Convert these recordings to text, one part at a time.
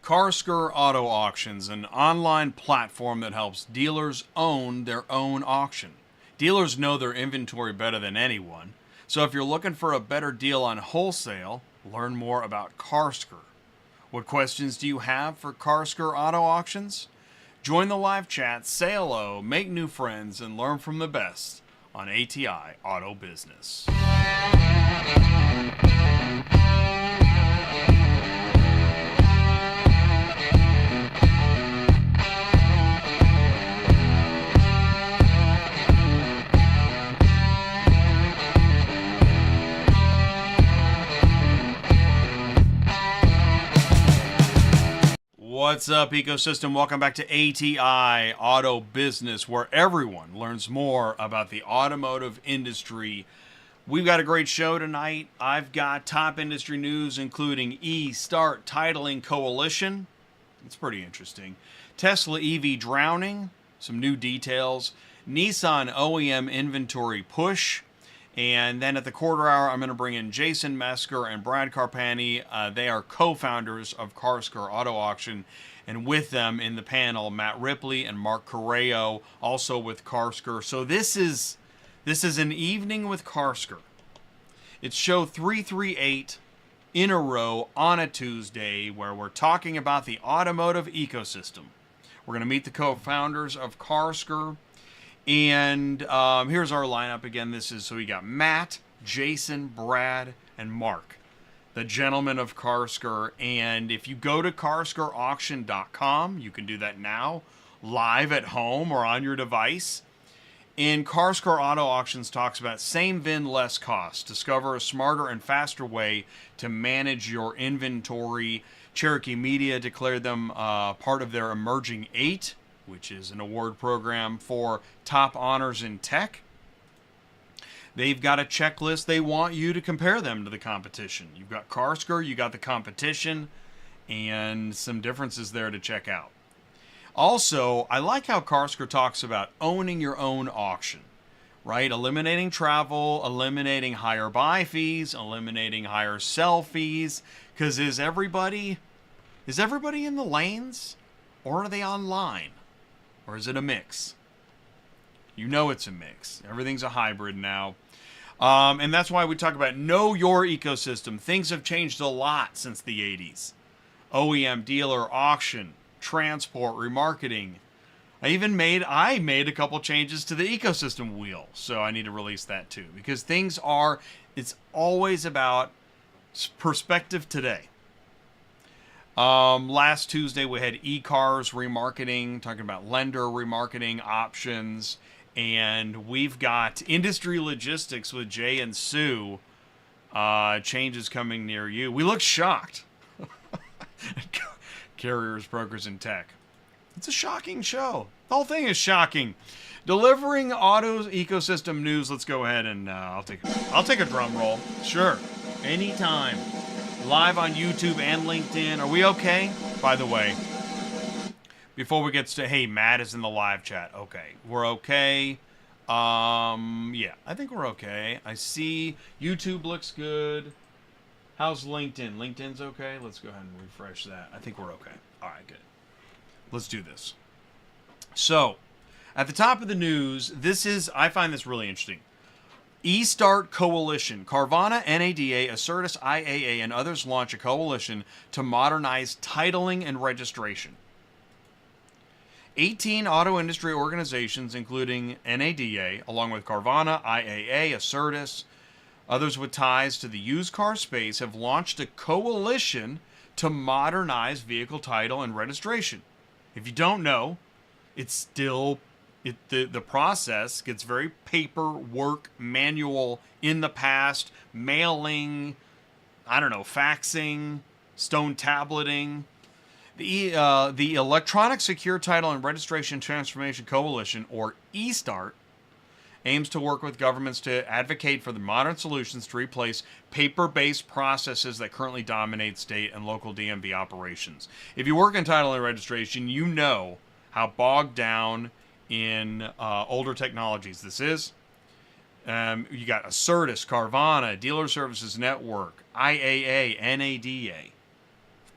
Carsker Auto Auctions, an online platform that helps dealers own their own auction. Dealers know their inventory better than anyone, so if you're looking for a better deal on wholesale, learn more about Carsker. What questions do you have for Carsker Auto Auctions? Join the live chat, say hello, make new friends, and learn from the best on ATI Auto Business. What's up, ecosystem? Welcome back to ATI Auto Business, where everyone learns more about the automotive industry. We've got a great show tonight. I've got top industry news, including eSTART titling coalition. It's pretty interesting. Tesla EV drowning, some new details. Nissan OEM inventory push. And then at the quarter hour, I'm going to bring in Jason Mesker and Brad Carpani. They are co-founders of Carsker Auto Auction. And with them in the panel, Matt Ripley and Mark Corrao, also with Carsker. So this is an evening with Carsker. It's show 338 in a row on a Tuesday, where we're talking about the automotive ecosystem. We're going to meet the co-founders of Carsker. And here's our lineup again. So we got Matt, Jason, Brad, and Mark, the gentlemen of Carsker. And if you go to CarskerAuction.com, you can do that now, live at home or on your device. And Carsker Auto Auctions talks about same VIN, less cost. Discover a smarter and faster way to manage your inventory. Cherokee Media declared them part of their Emerging 8, which is an award program for top honors in tech. They've got a checklist. They want you to compare them to the competition. You've got Carsker, you got the competition, and some differences there to check out. Also, I like how Carsker talks about owning your own auction, right? Eliminating travel, eliminating higher buy fees, eliminating higher sell fees, because is everybody in the lanes, or are they online? Or is it a mix? You know it's a mix. Everything's a hybrid now. And that's why we talk about know your ecosystem. Things have changed a lot since the 80s. OEM, dealer, auction, transport, remarketing. I made a couple changes to the ecosystem wheel. So I need to release that too. Because it's always about perspective today. Last Tuesday we had e-cars remarketing, talking about lender remarketing options, and we've got industry logistics with Jay and Sue, changes coming near you. We look shocked. Carriers, brokers, and tech. It's a shocking show. The whole thing is shocking. Delivering auto ecosystem news. Let's go ahead and I'll take a drum roll. Sure, anytime. Live on YouTube and LinkedIn. Are we okay? By the way, before we get to, hey, Matt is in the live chat. Okay, we're okay. Yeah, I think we're okay. I see YouTube looks good. How's LinkedIn? LinkedIn's okay. Let's go ahead and refresh that. I think we're okay. All right, good. Let's do this. So, at the top of the news, I find this really interesting. eSTART Coalition. Carvana, NADA, ACERTUS, IAA, and others launch a coalition to modernize titling and registration. 18 auto industry organizations, including NADA, along with Carvana, IAA, ACERTUS, others with ties to the used car space, have launched a coalition to modernize vehicle title and registration. If you don't know, it's still... The process gets very paperwork, manual in the past, mailing, faxing, stone tableting. The Electronic Secure Title and Registration Transformation Coalition, or eSTART, aims to work with governments to advocate for the modern solutions to replace paper-based processes that currently dominate state and local DMV operations. If you work in title and registration, you know how bogged down in older technologies this is. You got ACERTUS, Carvana, Dealer Services Network, IAA, NADA.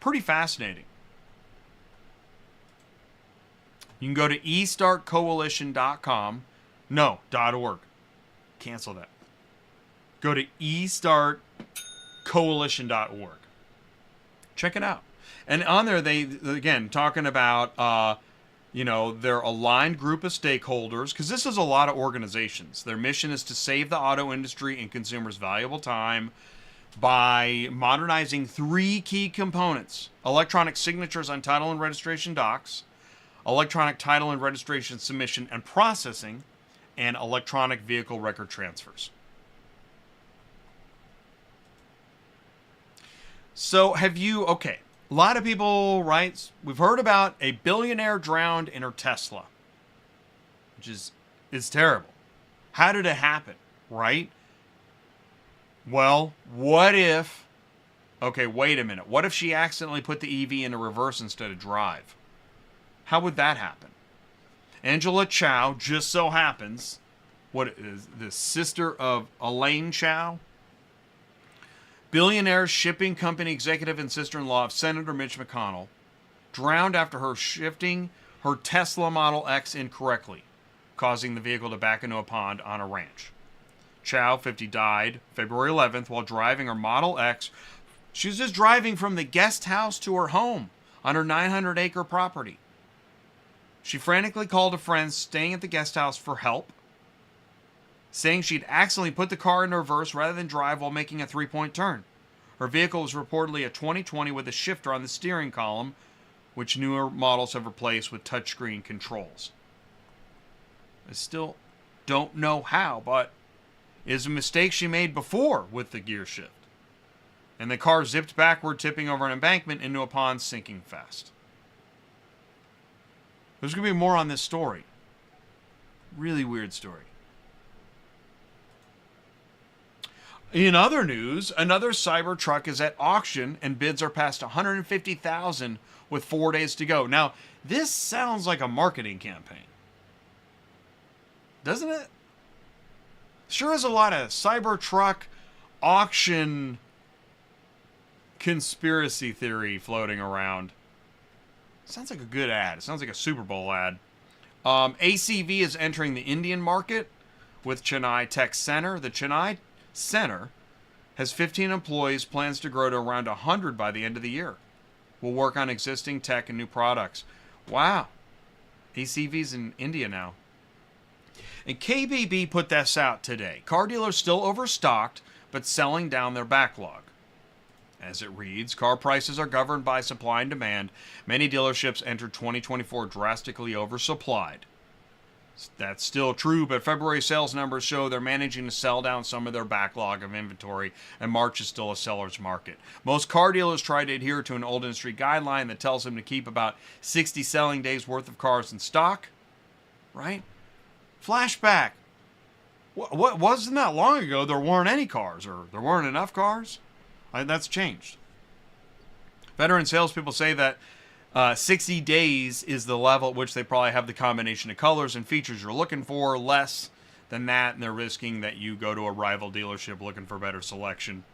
Pretty fascinating. You can go to eStartCoalition.com. No, .org. Cancel that. Go to eStartCoalition.org. Check it out. And on there, they, again, talking about, their aligned group of stakeholders, because this is a lot of organizations. Their mission is to save the auto industry and consumers valuable time by modernizing 3 key components: electronic signatures on title and registration docs, electronic title and registration submission and processing, and electronic vehicle record transfers. So a lot of people, right? We've heard about a billionaire drowned in her Tesla, which is terrible. How did it happen, right? Well, what if, wait a minute. What if she accidentally put the EV into reverse instead of drive? How would that happen? Angela Chao just so happens, what is the sister of Elaine Chao? Billionaire shipping company executive and sister-in-law of Senator Mitch McConnell, drowned after her shifting her Tesla Model X incorrectly, causing the vehicle to back into a pond on a ranch. Chao, 50, died February 11th while driving her Model X. She was just driving from the guest house to her home on her 900-acre property. She frantically called a friend staying at the guest house for help, saying she'd accidentally put the car in reverse rather than drive while making a 3-point turn. Her vehicle was reportedly a 2020 with a shifter on the steering column, which newer models have replaced with touchscreen controls. I still don't know how, but it is a mistake she made before with the gear shift. And the car zipped backward, tipping over an embankment into a pond, sinking fast. There's going to be more on this story. Really weird story. In other news, another Cybertruck is at auction and bids are past $150,000 with 4 days to go. Now, this sounds like a marketing campaign. Doesn't it? Sure is a lot of Cybertruck auction conspiracy theory floating around. Sounds like a good ad. It sounds like a Super Bowl ad. ACV is entering the Indian market with Chennai Tech Center. The Chennai Center has 15 employees, plans to grow to around 100 by the end of the year. We'll work on existing tech and new products. Wow. ACV's in India now. And KBB put this out today. Car dealers still overstocked, but selling down their backlog. As it reads, car prices are governed by supply and demand. Many dealerships entered 2024 drastically oversupplied. That's still true, but February sales numbers show they're managing to sell down some of their backlog of inventory, and March is still a seller's market. Most car dealers try to adhere to an old industry guideline that tells them to keep about 60 selling days worth of cars in stock, right? Flashback. What wasn't that long ago there weren't any cars, or there weren't enough cars? That's changed. Veteran salespeople say that 60 days is the level at which they probably have the combination of colors and features you're looking for. Less than that, and they're risking that you go to a rival dealership looking for better selection.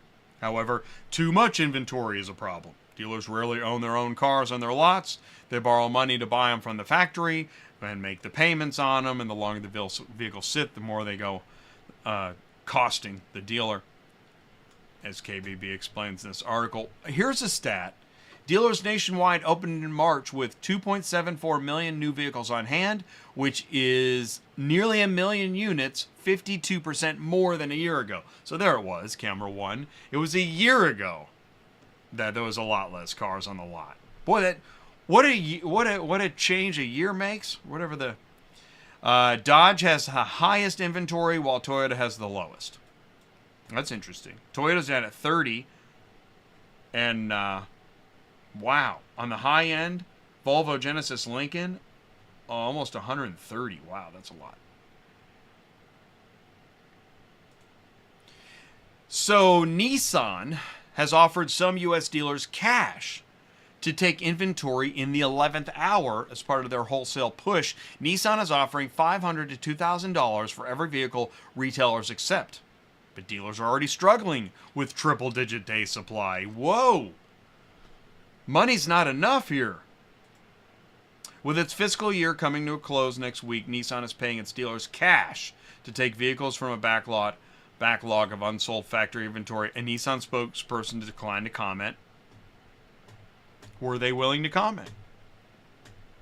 However, too much inventory is a problem. Dealers rarely own their own cars on their lots. They borrow money to buy them from the factory and make the payments on them, and the longer the vehicles sit, the more they go costing the dealer, as KBB explains in this article. Here's a stat. Dealers nationwide opened in March with 2.74 million new vehicles on hand, which is nearly 1 million units, 52% more than a year ago. So there it was, camera one. It was a year ago that there was a lot less cars on the lot. Boy, what a change a year makes. Whatever the Dodge has the highest inventory while Toyota has the lowest. That's interesting. Toyota's at 30, and wow, on the high end, Volvo, Genesis, Lincoln, almost 130. Wow, that's a lot. So Nissan has offered some U.S. dealers cash to take inventory in the 11th hour as part of their wholesale push. Nissan is offering $500 to $2,000 for every vehicle retailers accept. But dealers are already struggling with triple-digit day supply. Whoa! Money's not enough here. With its fiscal year coming to a close next week, Nissan is paying its dealers cash to take vehicles from a backlog of unsold factory inventory. A Nissan spokesperson declined to comment. Were they willing to comment?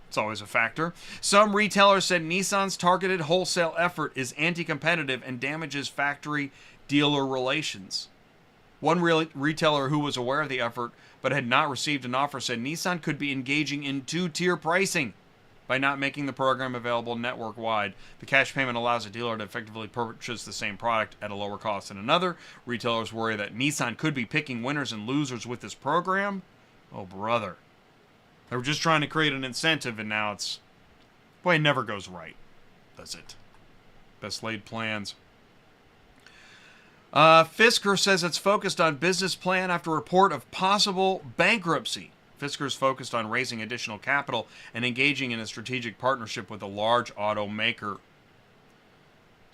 It's always a factor. Some retailers said Nissan's targeted wholesale effort is anti-competitive and damages factory-dealer relations. One retailer who was aware of the effort but had not received an offer said Nissan could be engaging in two-tier pricing by not making the program available network-wide. The cash payment allows a dealer to effectively purchase the same product at a lower cost than another. Retailers worry that Nissan could be picking winners and losers with this program. Oh, brother. They were just trying to create an incentive, and now it's... Boy, it never goes right, does it? Best laid plans. Fisker says it's focused on business plan after report of possible bankruptcy. Fisker is focused on raising additional capital and engaging in a strategic partnership with a large automaker.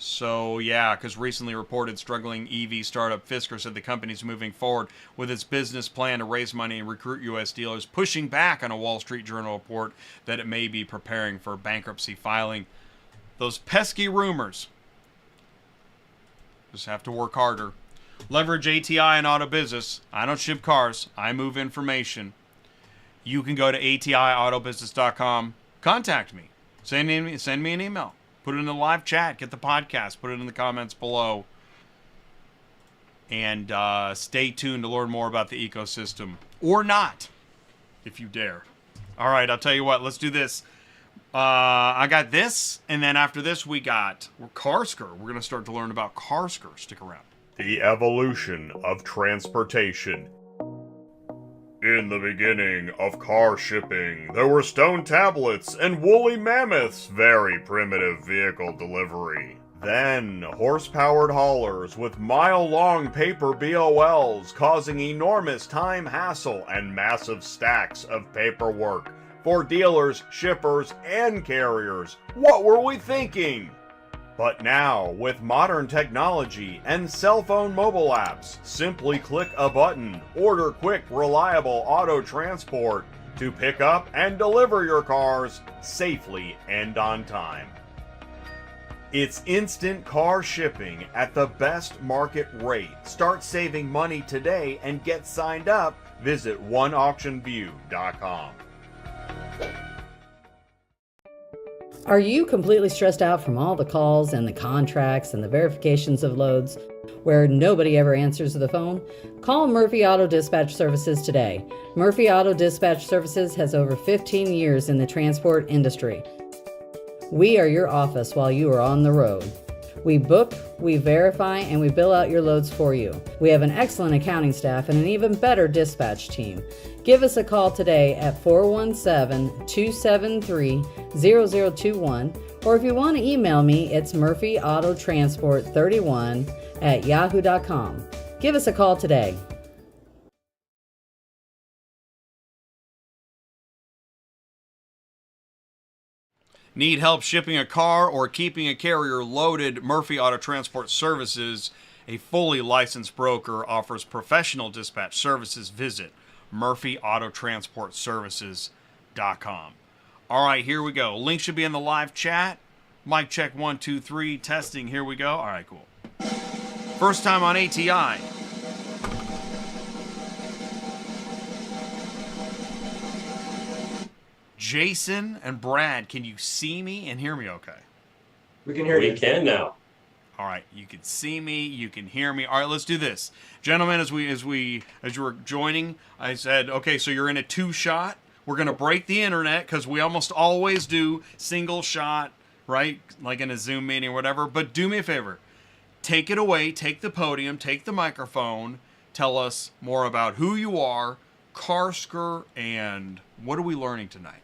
So, yeah, because recently reported struggling EV startup Fisker said the company's moving forward with its business plan to raise money and recruit U.S. dealers, pushing back on a Wall Street Journal report that it may be preparing for bankruptcy filing. Those pesky rumors. Just have to work harder. Leverage ATI and auto business. I don't ship cars. I move information. You can go to ATIAutobusiness.com. Contact me. Send me an email. Put it in the live chat. Get the podcast. Put it in the comments below. And stay tuned to learn more about the ecosystem. Or not, if you dare. All right, I'll tell you what. Let's do this. I got this, and then after this we're Carsker. We're going to start to learn about Carsker. Stick around. The evolution of transportation. In the beginning of car shipping, there were stone tablets and woolly mammoths, very primitive vehicle delivery. Then, horse-powered haulers with mile-long paper BOLs causing enormous time hassle and massive stacks of paperwork for dealers, shippers, and carriers. What were we thinking? But now, with modern technology and cell phone mobile apps, simply click a button, order quick, reliable auto transport to pick up and deliver your cars safely and on time. It's instant car shipping at the best market rate. Start saving money today and get signed up. Visit AuctionVCommerce.com. Are you completely stressed out from all the calls and the contracts and the verifications of loads where nobody ever answers the phone? Call Murphy Auto Dispatch Services today. Murphy Auto Dispatch Services has over 15 years in the transport industry. We are your office while you are on the road. We book, we verify, and we bill out your loads for you. We have an excellent accounting staff and an even better dispatch team. Give us a call today at 417-273-0021, or if you want to email me, it's murphyautotransport31@yahoo.com. Give us a call today. Need help shipping a car or keeping a carrier loaded? Murphy Auto Transport Services, a fully licensed broker, offers professional dispatch services. Visit murphyautotransportservices.com. All right, here we go. Link should be in the live chat. Mic check 1, 2, 3. Testing. Here we go. All right, cool. First time on ATI. Jason and Brad, can you see me and hear me okay? We can hear you. We can now. All right, you can see me, you can hear me. All right, let's do this. Gentlemen, as you were joining, I said, okay, so you're in a two-shot. We're going to break the internet because we almost always do single shot, right? Like in a Zoom meeting or whatever. But do me a favor. Take it away, take the podium, take the microphone. Tell us more about who you are, Carsker, and what are we learning tonight?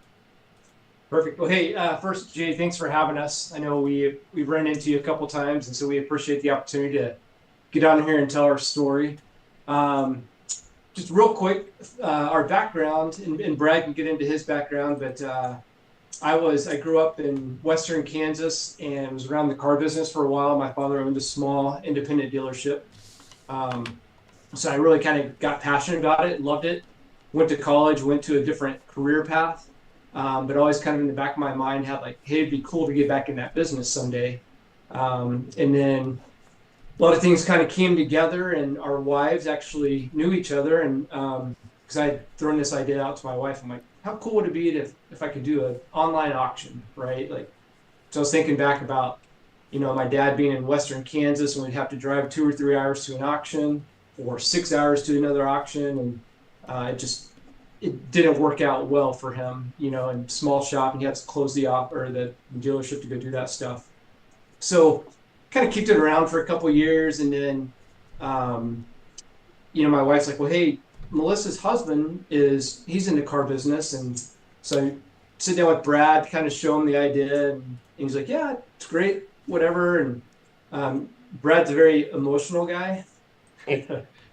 Perfect. Well, hey, first, Jay, thanks for having us. I know we've run into you a couple times, and so we appreciate the opportunity to get on here and tell our story. Just real quick, our background, and Brad can get into his background, but I grew up in Western Kansas and was around the car business for a while. My father owned a small independent dealership. So I really kind of got passionate about it, loved it. Went to college, went to a different career path. but always kind of in the back of my mind had like, hey, it'd be cool to get back in that business someday. And then a lot of things kind of came together, and our wives actually knew each other. And because I had thrown this idea out to my wife, I'm like, how cool would it be if I could do an online auction, right? Like, so I was thinking back about, my dad being in Western Kansas, and we'd have to drive 2 or 3 hours to an auction or 6 hours to another auction. And it didn't work out well for him, in small shop, and he had to close the dealership to go do that stuff. So kind of kicked it around for a couple of years. And then, my wife's like, well, hey, Melissa's husband he's in the car business. And so I sit down with Brad, kind of show him the idea, and he's like, yeah, it's great, whatever. And Brad's a very emotional guy.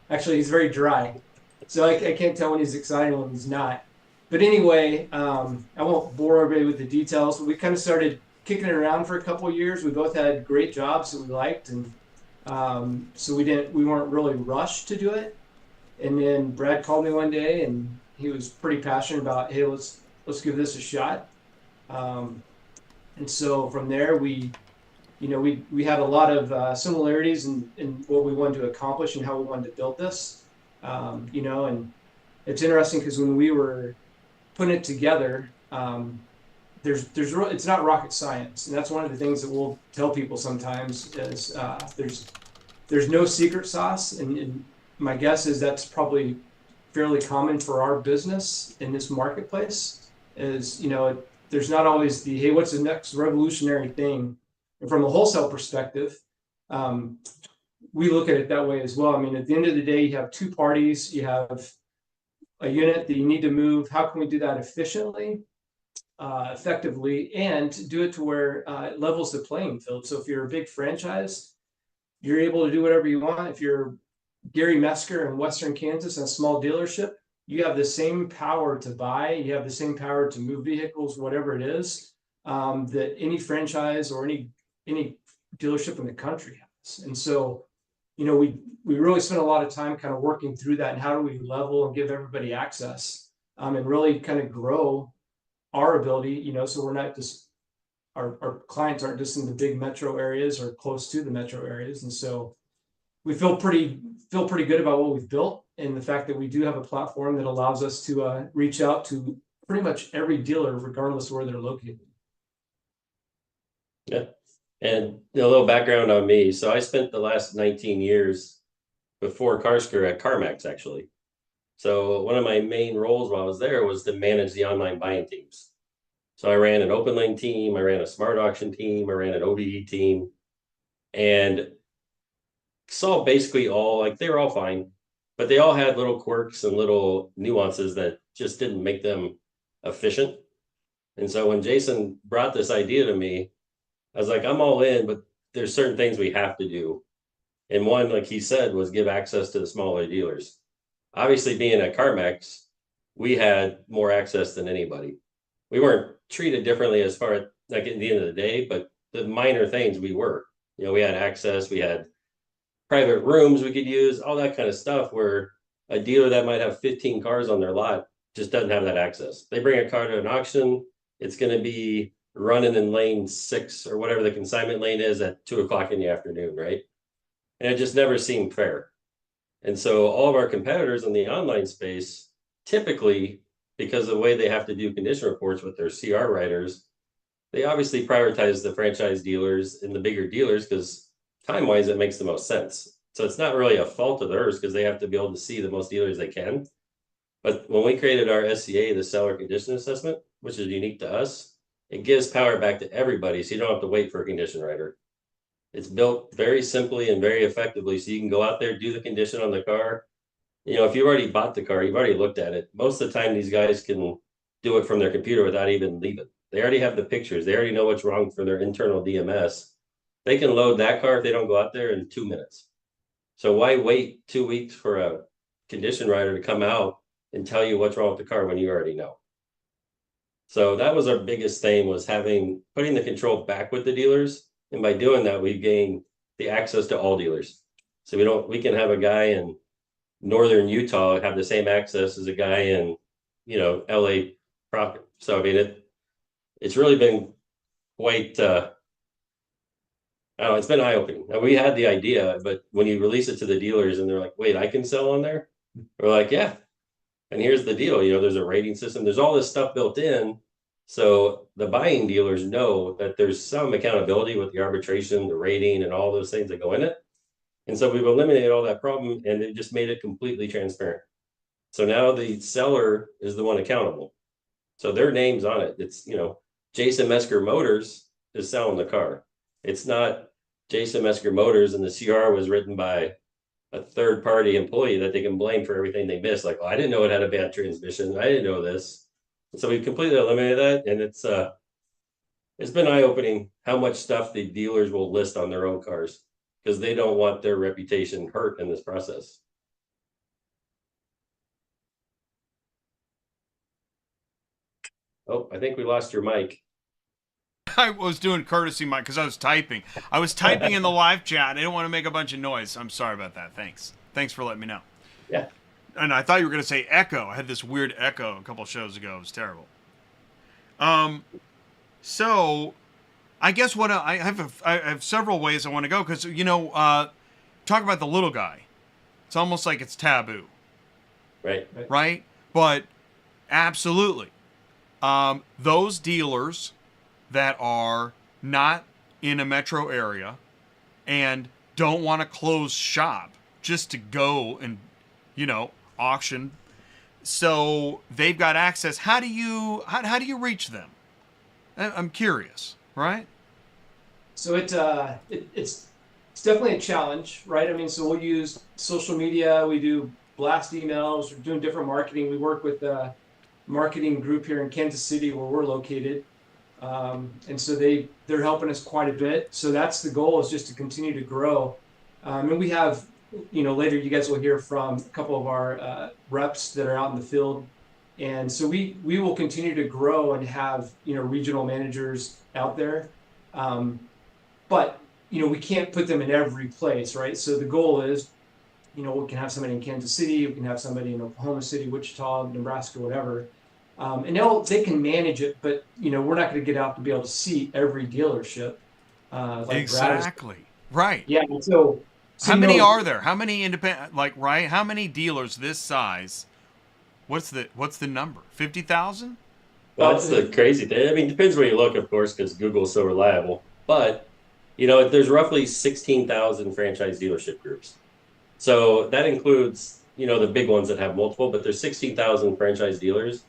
Actually, he's very dry. So I can't tell when he's excited and when he's not. But anyway, I won't bore everybody with the details, but we kind of started kicking it around for a couple of years. We both had great jobs that we liked. And so we weren't really rushed to do it. And then Brad called me one day, and he was pretty passionate about, hey, let's give this a shot. And so from there, we had a lot of similarities in what we wanted to accomplish and how we wanted to build this. And it's interesting because when we were putting it together, it's not rocket science, and that's one of the things that we'll tell people sometimes is there's no secret sauce, and my guess is that's probably fairly common for our business in this marketplace. There's not always the, hey, what's the next revolutionary thing? And from a wholesale perspective, we look at it that way as well. I mean, at the end of the day, you have two parties, you have a unit that you need to move. How can we do that efficiently, effectively, and do it to where it levels the playing field? So if you're a big franchise, you're able to do whatever you want. If you're Gary Mesker in Western Kansas and a small dealership, you have the same power to buy, you have the same power to move vehicles, whatever it is, that any franchise or any dealership in the country has. And so, we really spent a lot of time kind of working through that, and how do we level and give everybody access, and really kind of grow our ability, so we're not just, our clients aren't just in the big metro areas or close to the metro areas. And so we feel pretty good about what we've built, and the fact that we do have a platform that allows us to reach out to pretty much every dealer, regardless of where they're located. Yeah. And a little background on me. So I spent the last 19 years before Carsker at CarMax, actually. So one of my main roles while I was there was to manage the online buying teams. So I ran an open lane team, I ran a smart auction team, I ran an OBE team, and saw basically they were all fine, but they all had little quirks and little nuances that just didn't make them efficient. And so when Jason brought this idea to me, I was like, I'm all in, but there's certain things we have to do. And one, like he said, was give access to the smaller dealers. Obviously, being at CarMax, we had more access than anybody. We weren't treated differently as far as, like, at the end of the day, but the minor things we were. We had access, we had private rooms we could use, all that kind of stuff, where a dealer that might have 15 cars on their lot just doesn't have that access. They bring a car to an auction, it's going to be running in lane 6 or whatever the consignment lane is at 2 o'clock in the afternoon, right? And it just never seemed fair. And so all of our competitors in the online space, typically, because of the way they have to do condition reports with their CR writers, they obviously prioritize the franchise dealers and the bigger dealers because time-wise, it makes the most sense. So it's not really a fault of theirs because they have to be able to see the most dealers they can. But when we created our SCA, the seller condition assessment, which is unique to us, it gives power back to everybody, so you don't have to wait for a condition writer. It's built very simply and very effectively, so you can go out there, do the condition on the car. If you already bought the car, you've already looked at it. Most of the time, these guys can do it from their computer without even leaving. They already have the pictures. They already know what's wrong for their internal DMS. They can load that car if they don't go out there in 2 minutes. So why wait 2 weeks for a condition writer to come out and tell you what's wrong with the car when you already know? So that was our biggest thing, was putting the control back with the dealers. And by doing that, we gained the access to all dealers. So we can have a guy in northern Utah have the same access as a guy in, LA So I mean, it's really been quite. I don't know, it's been eye-opening. Now, we had the idea, but when you release it to the dealers and they're like, "Wait, I can sell on there?" We're like, "Yeah." And here's the deal, there's a rating system, there's all this stuff built in. So the buying dealers know that there's some accountability with the arbitration, the rating, and all those things that go in it. And so we've eliminated all that problem, and it just made it completely transparent. So now the seller is the one accountable. So their name's on it. It's, Jason Mesker Motors is selling the car. It's not Jason Mesker Motors and the CR was written by a third party employee that they can blame for everything they missed. Like, I didn't know it had a bad transmission. I didn't know this. So we've completely eliminated that. And it's been eye-opening how much stuff the dealers will list on their own cars because they don't want their reputation hurt in this process. Oh, I think we lost your mic. I was doing courtesy mic because I was typing. I was typing in the live chat. I didn't want to make a bunch of noise. I'm sorry about that. Thanks for letting me know. Yeah. And I thought you were going to say echo. I had this weird echo a couple shows ago. It was terrible. So I guess what I have several ways I want to go because, talk about the little guy. It's almost like it's taboo. Right? But absolutely. Those dealers that are not in a metro area and don't want to close shop just to go and, auction. So they've got access. How do you reach them? I'm curious, right? So it's definitely a challenge, right? I mean, so we'll use social media. We do blast emails. We're doing different marketing. We work with a marketing group here in Kansas City where we're located. And so they're helping us quite a bit. So that's the goal, is just to continue to grow. And we have, later you guys will hear from a couple of our reps that are out in the field. And so we will continue to grow and have, regional managers out there. But, we can't put them in every place, right? So the goal is, we can have somebody in Kansas City, we can have somebody in Oklahoma City, Wichita, Nebraska, whatever. And they can manage it, but we're not going to get out to be able to see every dealership. Exactly. Right. Yeah. So how many are there? How many independent? Right? How many dealers this size? What's the number? 50,000? Well, that's the crazy thing. I mean, it depends where you look, of course, because Google's so reliable. But there's roughly 16,000 franchise dealership groups. So that includes the big ones that have multiple, but there's 16,000 franchise dealers.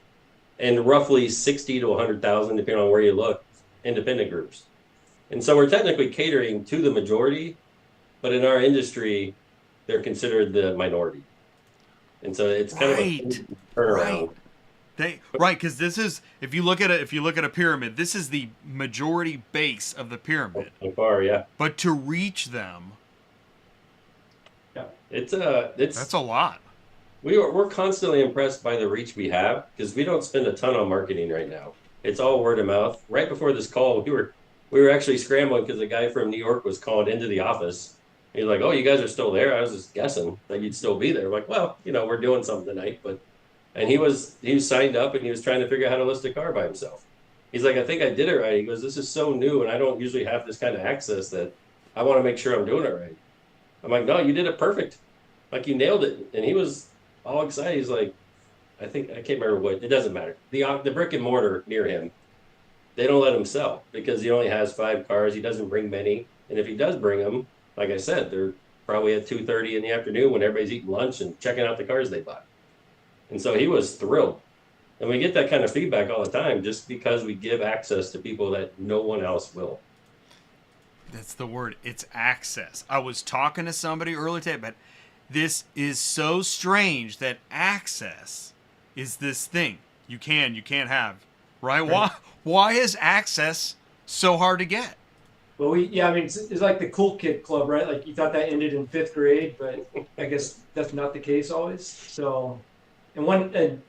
And roughly 60 to 100,000, depending on where you look, independent groups. And so we're technically catering to the majority, but in our industry, they're considered the minority. And so it's kind of a turnaround. Right, because this is, if you look at a pyramid, this is the majority base of the pyramid. So far, yeah. But to reach them, yeah, that's a lot. We're constantly impressed by the reach we have because we don't spend a ton on marketing right now. It's all word of mouth. Right before this call, we were actually scrambling because a guy from New York was calling into the office. He's like, "Oh, you guys are still there?" I was just guessing that you'd still be there. I'm like, well, we're doing something tonight, and he was signed up and he was trying to figure out how to list a car by himself. He's like, "I think I did it right." He goes, "This is so new and I don't usually have this kind of access that I want to make sure I'm doing it right." I'm like, "No, you did it perfect. Like you nailed it." And he was all excited. He's like, I can't remember what, it doesn't matter. The brick and mortar near him, they don't let him sell because he only has 5 cars. He doesn't bring many. And if he does bring them, like I said, they're probably at 2:30 in the afternoon when everybody's eating lunch and checking out the cars they bought. And so he was thrilled. And we get that kind of feedback all the time just because we give access to people that no one else will. That's the word. It's access. I was talking to somebody earlier today, but this is so strange that access is this thing you can't have, right? Why is access so hard to get? Well, it's like the cool kid club, right? Like you thought that ended in 5th grade, but I guess that's not the case always. So, and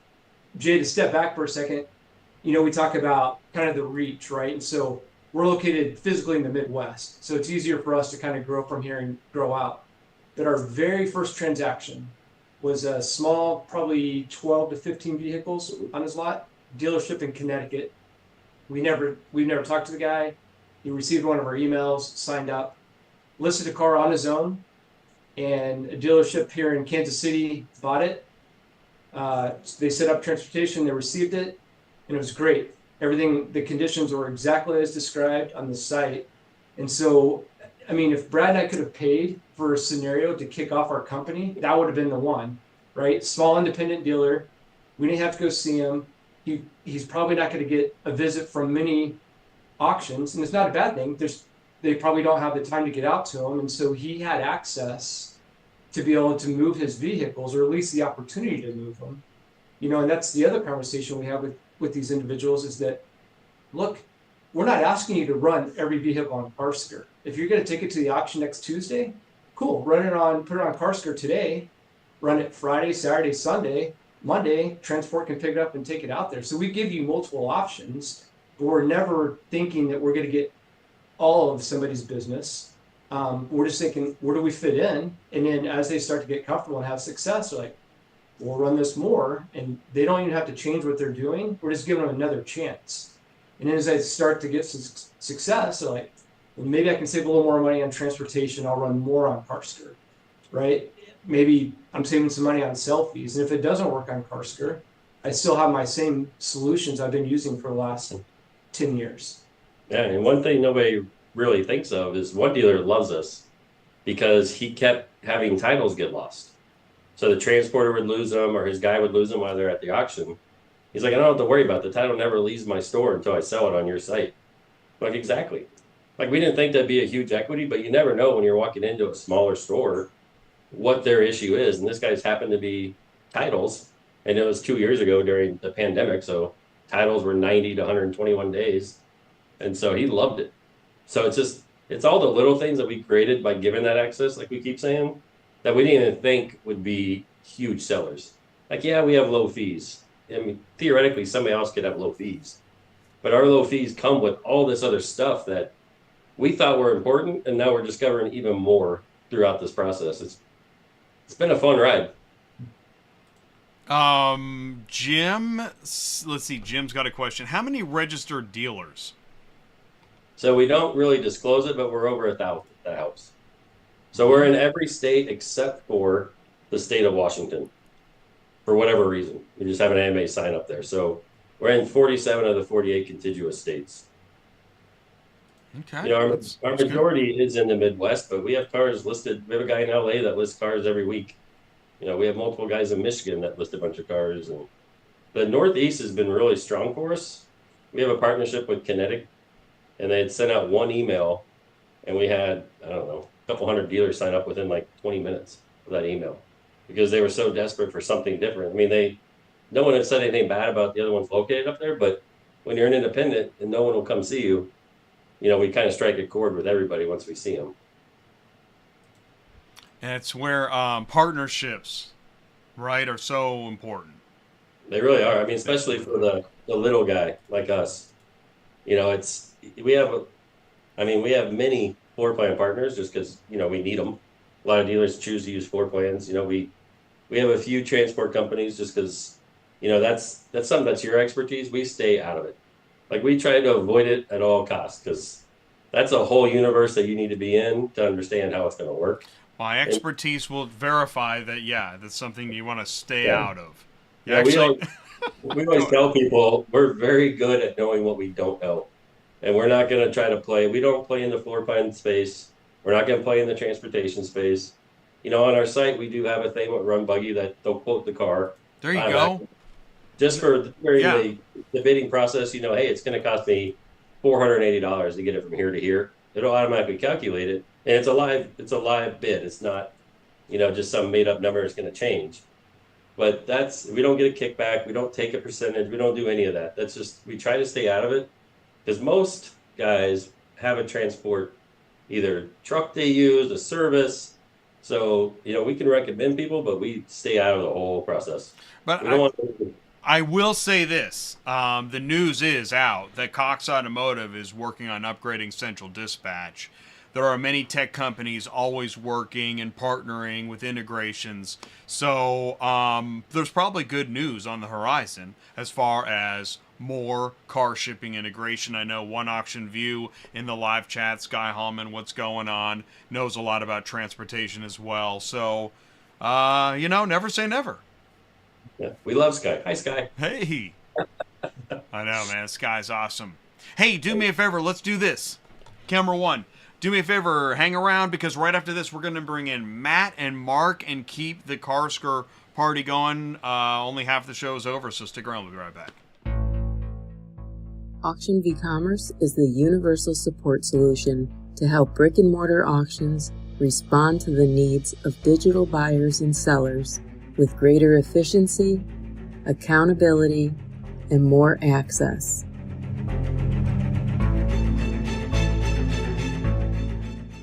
Jay, to step back for a second, we talk about kind of the reach, right? And so we're located physically in the Midwest, so it's easier for us to kind of grow from here and grow out. But our very first transaction was a small, probably 12 to 15 vehicles on his lot. dealership in Connecticut. We've never talked to the guy. He received one of our emails, signed up, listed a car on his own, and a dealership here in Kansas City bought it. They set up transportation, they received it, and it was great. Everything, the conditions were exactly as described on the site. And so, I mean, if Brad and I could have paid for a scenario to kick off our company, that would have been the one, right? Small independent dealer. We didn't have to go see him. He's probably not going to get a visit from many auctions, and it's not a bad thing. They probably don't have the time to get out to him, and so he had access to be able to move his vehicles, or at least the opportunity to move them. You know, and that's the other conversation we have with these individuals is that, look, we're not asking you to run every vehicle on Carsker. If you're going to take it to the auction next Tuesday, cool. Put it on Carsker today, run it Friday, Saturday, Sunday, Monday, transport can pick it up and take it out there. So we give you multiple options, but we're never thinking that we're going to get all of somebody's business. We're just thinking, where do we fit in? And then as they start to get comfortable and have success, they're like, we'll run this more. And they don't even have to change what they're doing. We're just giving them another chance. And then as they start to get some success, they're like, well, maybe I can save a little more money on transportation. I'll run more on Carsker, right? Maybe I'm saving some money on sell fees. And if it doesn't work on Carsker, I still have my same solutions I've been using for the last 10 years. Yeah, and one thing nobody really thinks of is one dealer loves us because he kept having titles get lost. So the transporter would lose them, or his guy would lose them while they're at the auction. He's like, I don't have to worry about it. The title never leaves my store until I sell it on your site. Like, exactly. Like, we didn't think that'd be a huge equity, but you never know when you're walking into a smaller store what their issue is. And this guy's happened to be titles. And it was 2 years ago during the pandemic. So titles were 90 to 121 days. And so he loved it. So it's all the little things that we created by giving that access, like we keep saying, that we didn't even think would be huge sellers. Like, yeah, we have low fees. I mean, theoretically, somebody else could have low fees. But our low fees come with all this other stuff that we thought were important, and now we're discovering even more throughout this process. It's been a fun ride. Jim, let's see, Jim's got a question. How many registered dealers? So we don't really disclose it, but we're over 1,000. That helps. So we're in every state except for the state of Washington. For whatever reason, we just have an AMA sign up there. So we're in 47 of the 48 contiguous states. Okay. You know, our majority is in the Midwest, but we have cars listed. We have a guy in LA that lists cars every week. You know, we have multiple guys in Michigan that list a bunch of cars. And the Northeast has been really strong for us. We have a partnership with Kinetic, and they had sent out one email, and we had, I don't know, a couple hundred dealers sign up within like 20 minutes of that email, because they were so desperate for something different. I mean, no one had said anything bad about the other ones located up there, but when you're an independent and no one will come see you, you know, we kind of strike a chord with everybody once we see them. And it's where partnerships, right, are so important. They really are. I mean, especially for the little guy like us. You know, we have many floor plan partners just because, you know, we need them. A lot of dealers choose to use floor plans. You know, we have a few transport companies just because, you know, that's something that's your expertise. We stay out of it. Like, we try to avoid it at all costs because that's a whole universe that you need to be in to understand how it's going to work. My expertise will verify that, yeah, that's something you want to stay out of. Yeah, actually, we always tell people we're very good at knowing what we don't know. And we're not going to try to play. We don't play in the floor plan space. We're not going to play in the transportation space. You know, on our site, we do have a thing with Run Buggy that they'll quote the car. There you go. Just for during the bidding process, you know, hey, it's going to cost me $480 to get it from here to here. It'll automatically calculate it. And it's a live bid. It's not, you know, just some made up number that's going to change. But we don't get a kickback. We don't take a percentage. We don't do any of that. That's just, we try to stay out of it. Because most guys have a transport, either truck they use, a service. So, you know, we can recommend people, but we stay out of the whole process. But I will say this. The news is out that Cox Automotive is working on upgrading Central Dispatch. There are many tech companies always working and partnering with integrations. So there's probably good news on the horizon as far as more car shipping integration. I know One Auction View in the live chat, Sky Hallman, what's going on, knows a lot about transportation as well. So, never say never. Yeah, we love Sky. Hi, Sky. Hey. I know, man. Sky's awesome. Hey, do me a favor. Let's do this. Camera one. Do me a favor. Hang around, because right after this, we're going to bring in Matt and Mark and keep the Carsker party going. Only half the show is over, so stick around. We'll be right back. AuctionVCommerce is the universal support solution to help brick-and-mortar auctions respond to the needs of digital buyers and sellers with greater efficiency, accountability, and more access.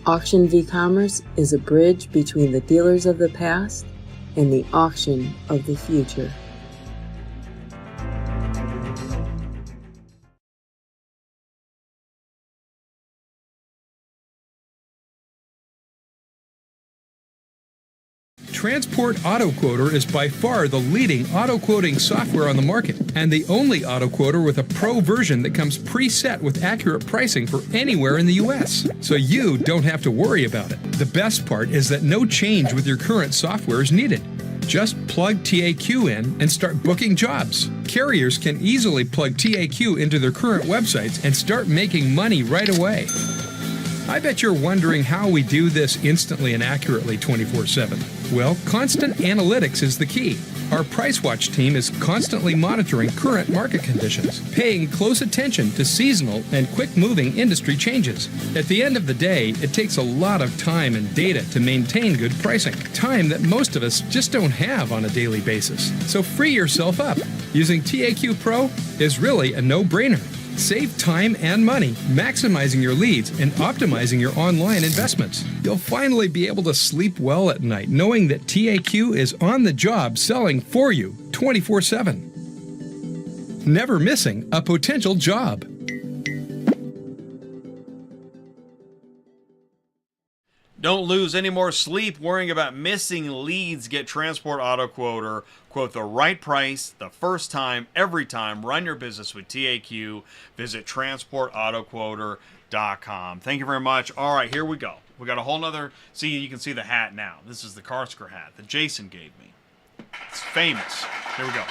AuctionVCommerce is a bridge between the dealers of the past and the auction of the future. Transport Auto Quoter is by far the leading auto quoting software on the market, and the only auto quoter with a pro version that comes preset with accurate pricing for anywhere in the US, so you don't have to worry about it. The best part is that no change with your current software is needed. Just plug TAQ in and start booking jobs. Carriers can easily plug TAQ into their current websites and start making money right away. I bet you're wondering how we do this instantly and accurately 24/7. Well, constant analytics is the key. Our Price Watch team is constantly monitoring current market conditions, paying close attention to seasonal and quick-moving industry changes. At the end of the day, it takes a lot of time and data to maintain good pricing, time that most of us just don't have on a daily basis. So free yourself up. Using TAQ Pro is really a no-brainer. Save time and money, maximizing your leads and optimizing your online investments. You'll finally be able to sleep well at night knowing that TAQ is on the job selling for you 24/7. Never missing a potential job. Don't lose any more sleep worrying about missing leads. Get Transport Auto Quoter. Quote the right price, the first time, every time. Run your business with TAQ. Visit transportautoquoter.com. Thank you very much. All right, here we go. We got a whole nother... See, you can see the hat now. This is the Carsker hat that Jason gave me. It's famous. Here we go.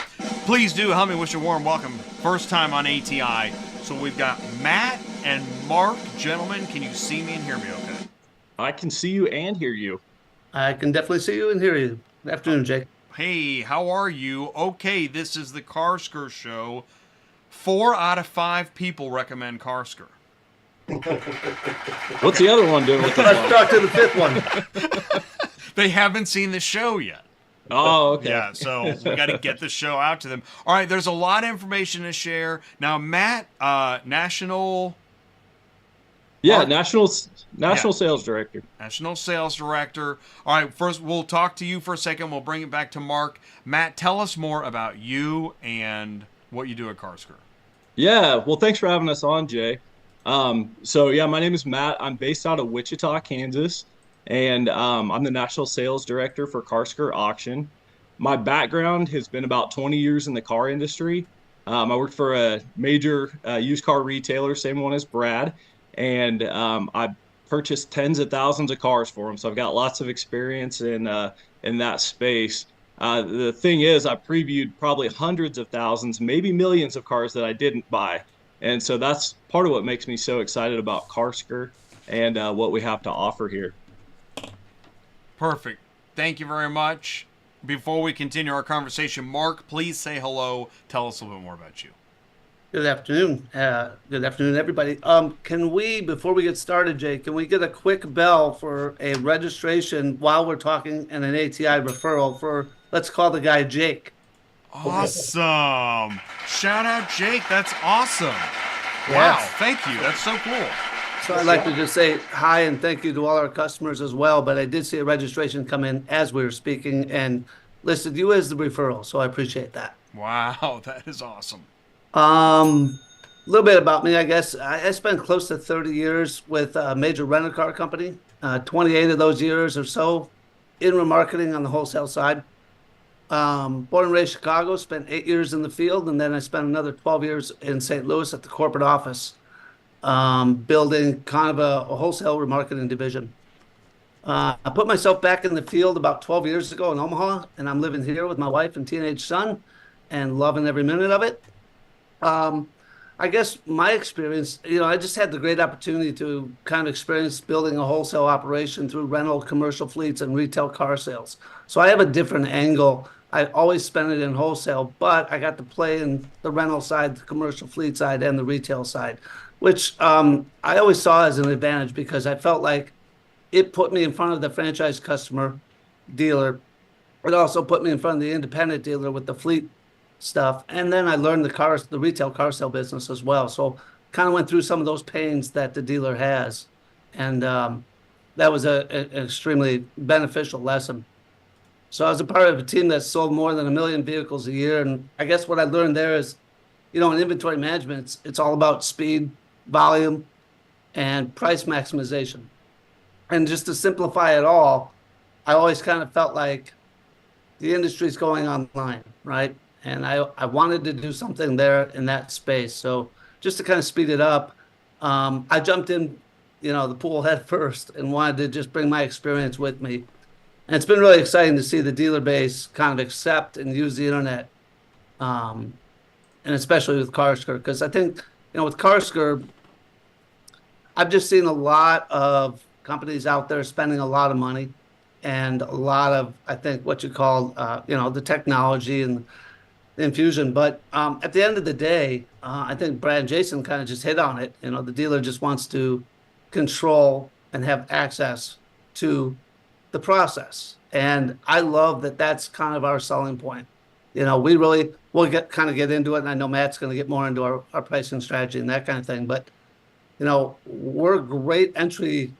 Please do help me wish a warm welcome. First time on ATI. So we've got Matt and Mark. Gentlemen, can you see me and hear me okay? I can see you and hear you. I can definitely see you and hear you. Good afternoon, Jake. Hey, how are you? Okay, this is the Carsker Show. 4 out of 5 people recommend Carsker. What's the other one doing with this Let's one? talk to the fifth one. They haven't seen the show yet. Oh, okay. Yeah, so we got to get the show out to them. All right, there's a lot of information to share. Now, Matt, national... Yeah, Mark? national sales director. National Sales Director. All right, first we'll talk to you for a second. We'll bring it back to Mark. Matt, tell us more about you and what you do at Carsker. Yeah, well, thanks for having us on, Jay. My name is Matt. I'm based out of Wichita, Kansas, and I'm the National Sales Director for Carsker Auction. My background has been about 20 years in the car industry. I worked for a major used car retailer, same one as Brad, and I purchased tens of thousands of cars for them. So I've got lots of experience in that space. The thing is, I previewed probably hundreds of thousands, maybe millions of cars that I didn't buy. And so that's part of what makes me so excited about Carsker and what we have to offer here. Perfect. Thank you very much. Before we continue our conversation, Mark, please say hello. Tell us a little bit more about you. Good afternoon. Good afternoon, everybody. Can we, before we get started, Jay, can we get a quick bell for a registration while we're talking and an ATI referral for, let's call the guy Jake. Awesome. Shout out Jake. That's awesome. Yes. Wow. Thank you. That's so cool. So I'd like to just say hi and thank you to all our customers as well, but I did see a registration come in as we were speaking and listed you as the referral, so I appreciate that. Wow. That is awesome. A little bit about me, I guess. I spent close to 30 years with a major rental car company, 28 of those years or so in remarketing on the wholesale side. Born and raised Chicago, spent 8 years in the field, and then I spent another 12 years in St. Louis at the corporate office, building kind of a wholesale remarketing division. I put myself back in the field about 12 years ago in Omaha, and I'm living here with my wife and teenage son and loving every minute of it. I guess my experience, I just had the great opportunity to kind of experience building a wholesale operation through rental, commercial fleets, and retail car sales. So I have a different angle. I always spent it in wholesale, but I got to play in the rental side, the commercial fleet side, and the retail side, which I always saw as an advantage because I felt like it put me in front of the franchise customer dealer. It also put me in front of the independent dealer with the fleet stuff. And then I learned the retail car sale business as well. So kind of went through some of those pains that the dealer has. And that was an extremely beneficial lesson. So I was a part of a team that sold more than 1 million vehicles a year. And I guess what I learned there is, in inventory management, it's all about speed, volume, and price maximization. And just to simplify it all, I always kind of felt like the industry's going online, right? And I wanted to do something there in that space. So just to kind of speed it up, I jumped in, the pool head first and wanted to just bring my experience with me. And it's been really exciting to see the dealer base kind of accept and use the internet, and especially with Carsker, because I think, with Carsker, I've just seen a lot of companies out there spending a lot of money and a lot of, I think, what you call, the technology and the infusion. But at the end of the day, I think Brad and Jason kind of just hit on it. The dealer just wants to control and have access to the process. And I love that that's kind of our selling point. We'll get into it. And I know Matt's going to get more into our pricing strategy and that kind of thing. But, we're a great entry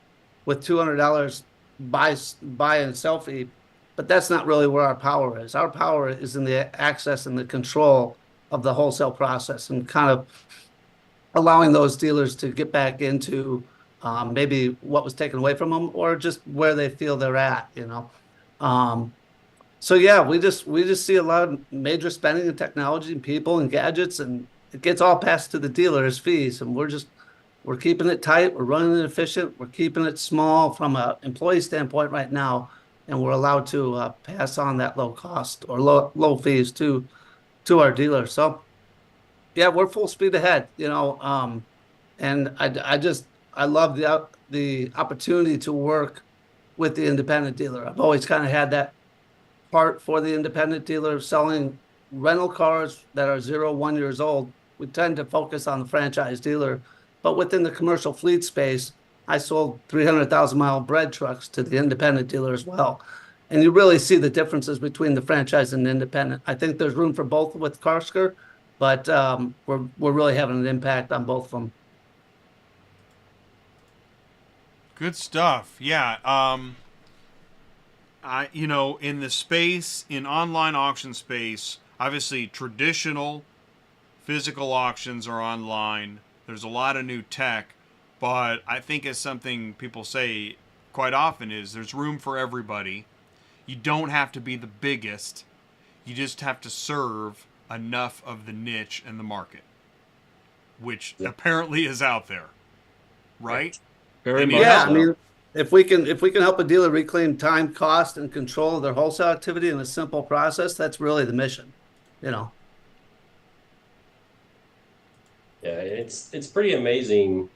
with $200 buy and sell fee, but that's not really where our power is. Our power is in the access and the control of the wholesale process and kind of allowing those dealers to get back into maybe what was taken away from them or just where they feel they're at, So yeah, we just see a lot of major spending in technology and people and gadgets, and it gets all passed to the dealer as fees, and we're keeping it tight, we're running it efficient, we're keeping it small from an employee standpoint right now, and we're allowed to pass on that low cost or low fees to our dealers. So yeah, we're full speed ahead, and I love the opportunity to work with the independent dealer. I've always kind of had that part for the independent dealer selling rental cars that are 0-1 years old. We tend to focus on the franchise dealer. But within the commercial fleet space, I sold 300,000-mile bread trucks to the independent dealer as well. And you really see the differences between the franchise and the independent. I think there's room for both with Carsker, but we're really having an impact on both of them. Good stuff. Yeah. In the space, in online auction space, obviously traditional physical auctions are online. There's a lot of new tech, but I think as something people say quite often is there's room for everybody. You don't have to be the biggest. You just have to serve enough of the niche and the market, which apparently is out there, right? Very much. Yeah, I mean, if we can help a dealer reclaim time, cost, and control of their wholesale activity in a simple process, that's really the mission, Yeah, it's pretty amazing.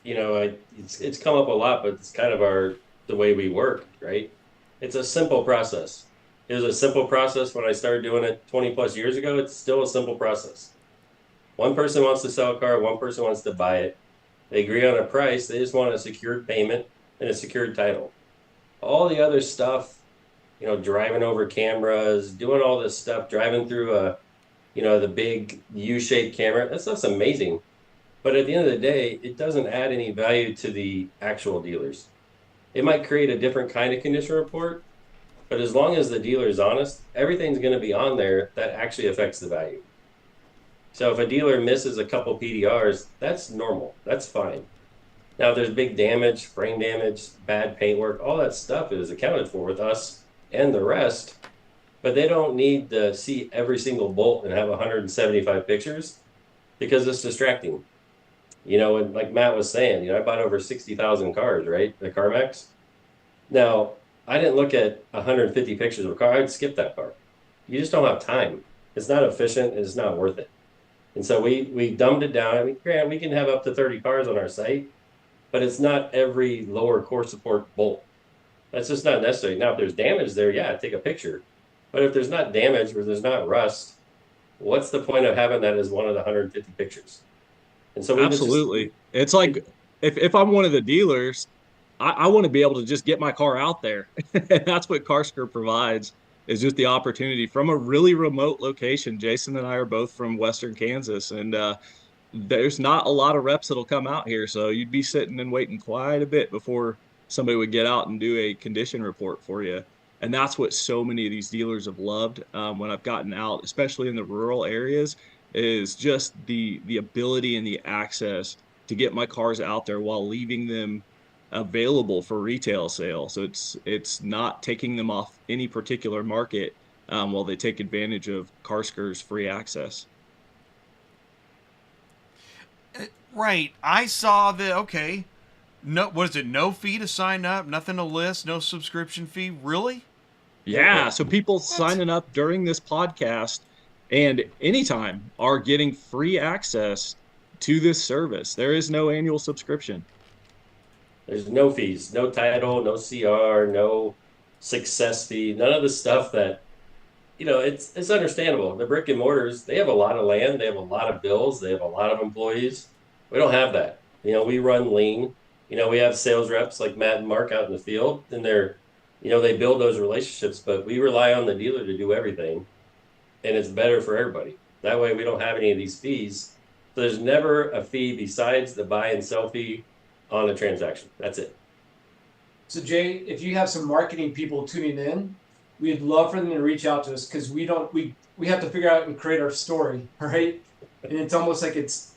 It's come up a lot, but it's kind of the way we work, right? It's a simple process. It was a simple process when I started doing it 20 plus years ago. It's still a simple process. One person wants to sell a car, one person wants to buy it. They agree on a price. They just want a secured payment and a secured title. All the other stuff, driving over cameras, doing all this stuff, driving through the big U-shaped camera, that stuff's amazing. But at the end of the day, it doesn't add any value to the actual dealers. It might create a different kind of condition report, but as long as the dealer is honest, everything's going to be on there that actually affects the value. So if a dealer misses a couple PDRs, that's normal. That's fine. Now, if there's big damage, frame damage, bad paintwork, all that stuff is accounted for with us and the rest. but they don't need to see every single bolt and have 175 pictures because it's distracting. And like Matt was saying, I bought over 60,000 cars, right? At CarMax. Now, I didn't look at 150 pictures of a car. I'd skip that car. You just don't have time. It's not efficient. And it's not worth it. And so we dumbed it down. I mean, Grant, we can have up to 30 cars on our site, but it's not every lower core support bolt. That's just not necessary. Now, if there's damage there, yeah, take a picture. But if there's not damage or there's not rust, what's the point of having that as one of the 150 pictures? And so absolutely, it's like if I'm one of the dealers, I want to be able to just get my car out there. And that's what Carsker provides, is just the opportunity from a really remote location. Jason and I are both from Western Kansas, and there's not a lot of reps that'll come out here. So you'd be sitting and waiting quite a bit before somebody would get out and do a condition report for you. And that's what so many of these dealers have loved when I've gotten out, especially in the rural areas, is just the ability and the access to get my cars out there while leaving them available for retail sale. So it's not taking them off any particular market while they take advantage of Carsker's free access. Right. I saw that. Okay. No, what is it? No fee to sign up, nothing to list, no subscription fee. Really? Yeah. So people signing up during this podcast and anytime are getting free access to this service. There is no annual subscription. There's no fees, no title, no CR, no success fee, none of the stuff that, it's understandable. The brick and mortars, they have a lot of land, they have a lot of bills, they have a lot of employees. We don't have that. We run lean. We have sales reps like Matt and Mark out in the field, and they build those relationships, but we rely on the dealer to do everything, and it's better for everybody. That way we don't have any of these fees. So there's never a fee besides the buy and sell fee on a transaction. That's it. So Jay, if you have some marketing people tuning in, we'd love for them to reach out to us, because we have to figure out and create our story, right? And it's almost like it's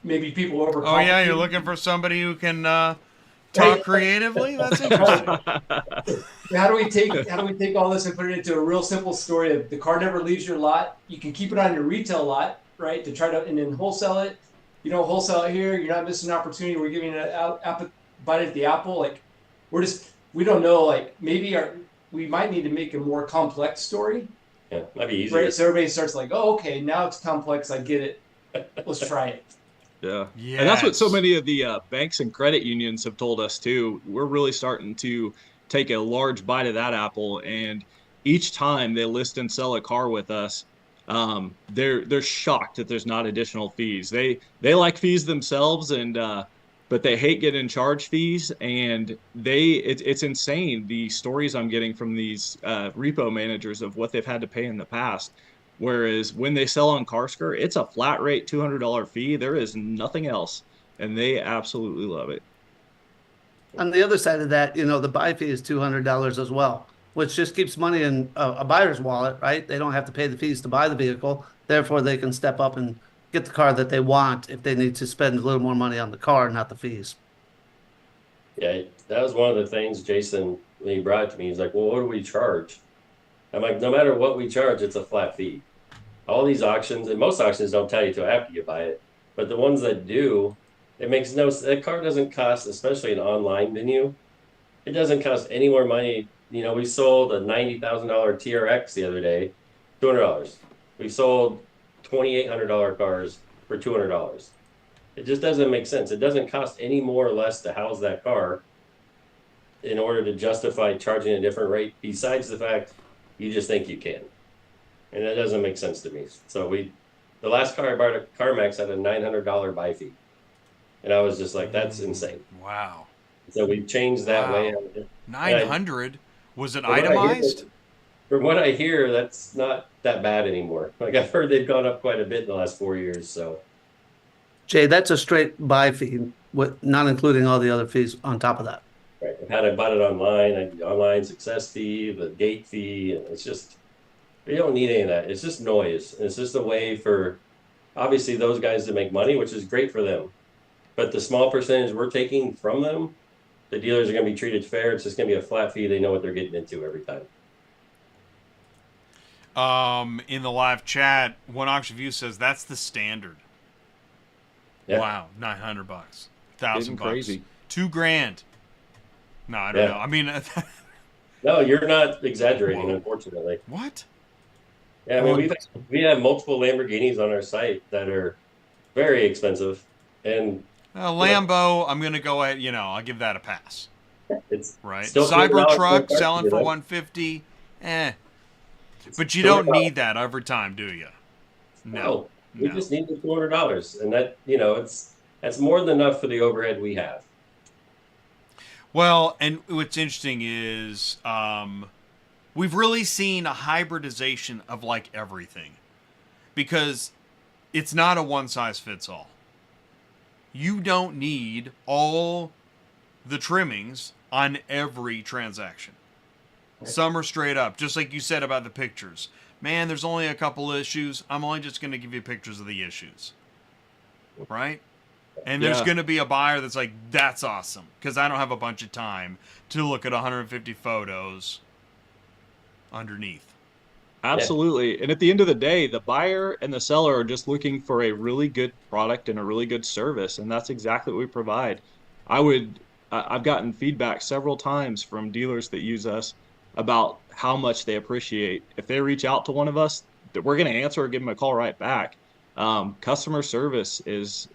maybe people overcomplicate. Oh yeah, you're looking for somebody who can talk creatively? That's interesting. How do we take all this and put it into a real simple story of the car never leaves your lot? You can keep it on your retail lot, right? To try to, and then wholesale it. You don't wholesale it here, you're not missing an opportunity. We're giving you a bite at the apple. Like, we don't know, like maybe we might need to make a more complex story. Yeah, might be easier. Right? So everybody starts like, oh, okay, now it's complex. I get it. Let's try it. Yeah. Yes. And that's what so many of the banks and credit unions have told us too. We're really starting to take a large bite of that apple, and each time they list and sell a car with us, they're shocked that there's not additional fees. They like fees themselves, and but they hate getting charged fees, and it's insane the stories I'm getting from these repo managers of what they've had to pay in the past. Whereas when they sell on Carsker, it's a flat rate $200 fee. There is nothing else, and they absolutely love it. On the other side of that, the buy fee is $200 as well, which just keeps money in a buyer's wallet, right? They don't have to pay the fees to buy the vehicle. Therefore, they can step up and get the car that they want if they need to spend a little more money on the car, not the fees. Yeah, that was one of the things Jason, when he brought it to me, he's like, well, what do we charge? I'm like, no matter what we charge, it's a flat fee. All these auctions, and most auctions don't tell you till after you buy it, but the ones that do, it makes no sense. That car doesn't cost, especially an online venue, it doesn't cost any more money. We sold a $90,000 TRX the other day, $200. We sold $2,800 cars for $200. It just doesn't make sense. It doesn't cost any more or less to house that car in order to justify charging a different rate, besides the fact you just think you can. And that doesn't make sense to me. So the last car I bought at CarMax had a $900 buy fee. And I was just like, that's insane. Wow. So we changed that way. 900? Was it itemized? From what I hear, that's not that bad anymore. Like, I've heard they've gone up quite a bit in the last 4 years. So, Jay, that's a straight buy fee, not including all the other fees on top of that. right. Had I bought it online, online success fee, the gate fee, and it's just, you don't need any of that. It's just noise. It's just a way for, obviously, those guys to make money, which is great for them. But the small percentage we're taking from them, the dealers are going to be treated fair. It's just going to be a flat fee. They know what they're getting into every time. In the live chat, One Auction View says that's the standard. Yeah. Wow, $900, $1,000 crazy. $2,000. No, I don't know. I mean, no, you're not exaggerating, Whoa. Unfortunately. What? Yeah, I mean, we have multiple Lamborghinis on our site that are very expensive, and Lambo, I'm gonna go ahead. I'll give that a pass. It's right. still Cybertruck $200 selling for right? $150. But you don't need that every time, do you? No. We just need the $200, and that that's more than enough for the overhead we have. Well, and what's interesting is we've really seen a hybridization of like everything, because it's not a one-size-fits-all. You don't need all the trimmings on every transaction. Some are straight up, just like you said about the pictures. Man, there's only a couple issues. I'm only just going to give you pictures of the issues. Right? And there's going to be a buyer that's like, that's awesome, because I don't have a bunch of time to look at 150 photos underneath. Absolutely. And at the end of the day, the buyer and the seller are just looking for a really good product and a really good service. And that's exactly what we provide. I've gotten feedback several times from dealers that use us about how much they appreciate. If they reach out to one of us, that we're going to answer or give them a call right back. Customer service is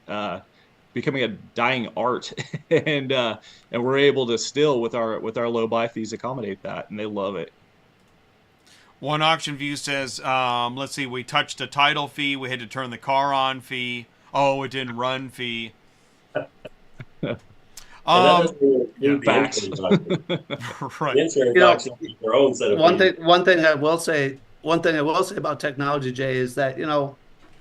becoming a dying art, and we're able to still with our low buy fees accommodate that, and they love it. One Auction View says, let's see, we touched a title fee, we had to turn the car on fee. Oh, it didn't run fee. Facts. Right. Their own set of one thing I will say about technology, Jay, is that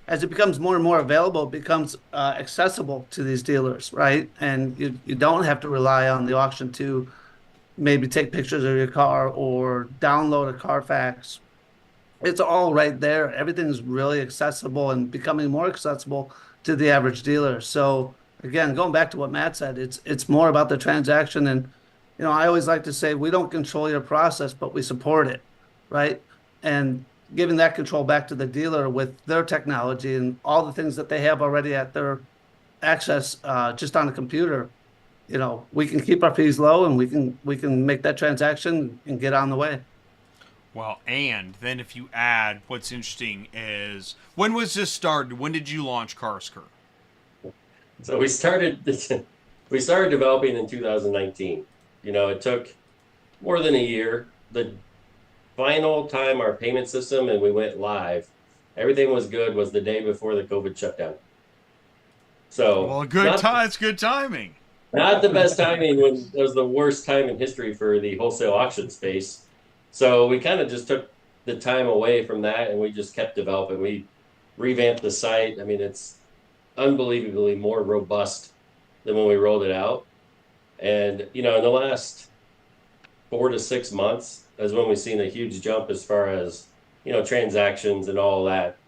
as it becomes more and more available, it becomes accessible to these dealers, right? And you don't have to rely on the auction to maybe take pictures of your car or download a Carfax. It's all right there. Everything's really accessible and becoming more accessible to the average dealer. So again, going back to what Matt said, it's more about the transaction. And I always like to say we don't control your process, but we support it, right? And giving that control back to the dealer with their technology and all the things that they have already at their access just on the computer, we can keep our fees low, and we can make that transaction and get on the way. Well, and then if you add, what's interesting is, when was this started? When did you launch Carsker? So we started developing in 2019. It took more than a year. The final time our payment system and we went live, everything was good, was the day before the COVID shutdown. So well, it's good timing. Not the best timing, when it was the worst time in history for the wholesale auction space. So we kind of just took the time away from that, and we just kept developing. We revamped the site. I mean, it's unbelievably more robust than when we rolled it out. And, in the last 4 to 6 months is when we've seen a huge jump as far as, transactions and all that.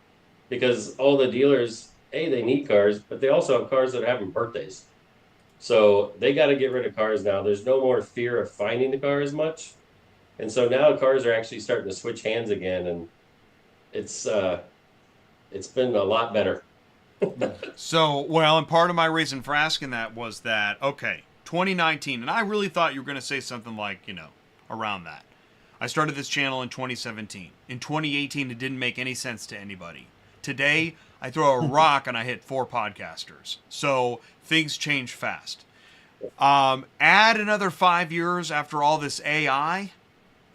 Because all the dealers, they need cars, but they also have cars that are having birthdays. So they got to get rid of cars now. There's no more fear of finding the car as much. And so now cars are actually starting to switch hands again, and it's been a lot better. So, well, and part of my reason for asking that was that, okay, 2019, and I really thought you were going to say something like, around that. I started this channel in 2017. In 2018, it didn't make any sense to anybody. Today, I throw a rock and I hit 4 podcasters. So things change fast. Add another 5 years after all this AI,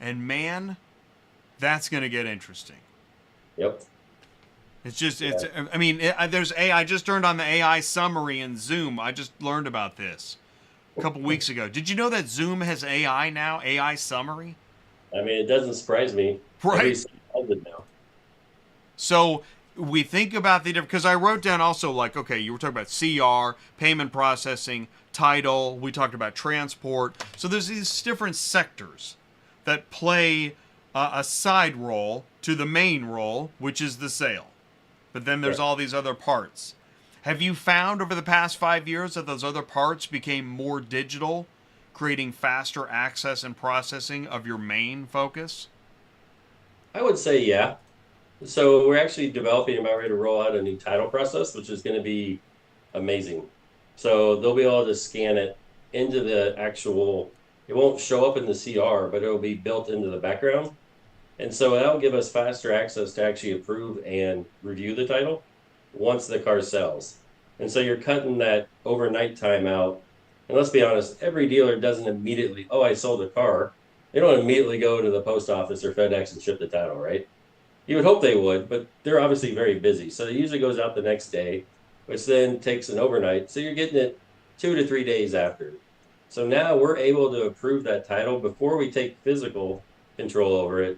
and man, that's going to get interesting. Yep. There's AI. I just turned on the AI summary in Zoom. I just learned about this a couple weeks ago. Did you know that Zoom has AI now? AI summary? I mean, it doesn't surprise me. Right. Now. So we think about the different, because I wrote down also, like, okay, you were talking about CR, payment processing, title. We talked about transport. So there's these different sectors that play a side role to the main role, which is the sale. But then there's all these other parts. Have you found over the past 5 years that those other parts became more digital, creating faster access and processing of your main focus? I would say, yeah. So we're actually developing and about ready to roll out a new title process, which is going to be amazing. So they'll be able to scan it into the actual, it won't show up in the CR, but it'll be built into the background. And so that'll give us faster access to actually approve and review the title once the car sells. And so you're cutting that overnight time out. And let's be honest, every dealer doesn't immediately, oh, I sold a car. They don't immediately go to the post office or FedEx and ship the title, right? You would hope they would, but they're obviously very busy. So it usually goes out the next day, which then takes an overnight. So you're getting it 2 to 3 days after. So now we're able to approve that title before we take physical control over it,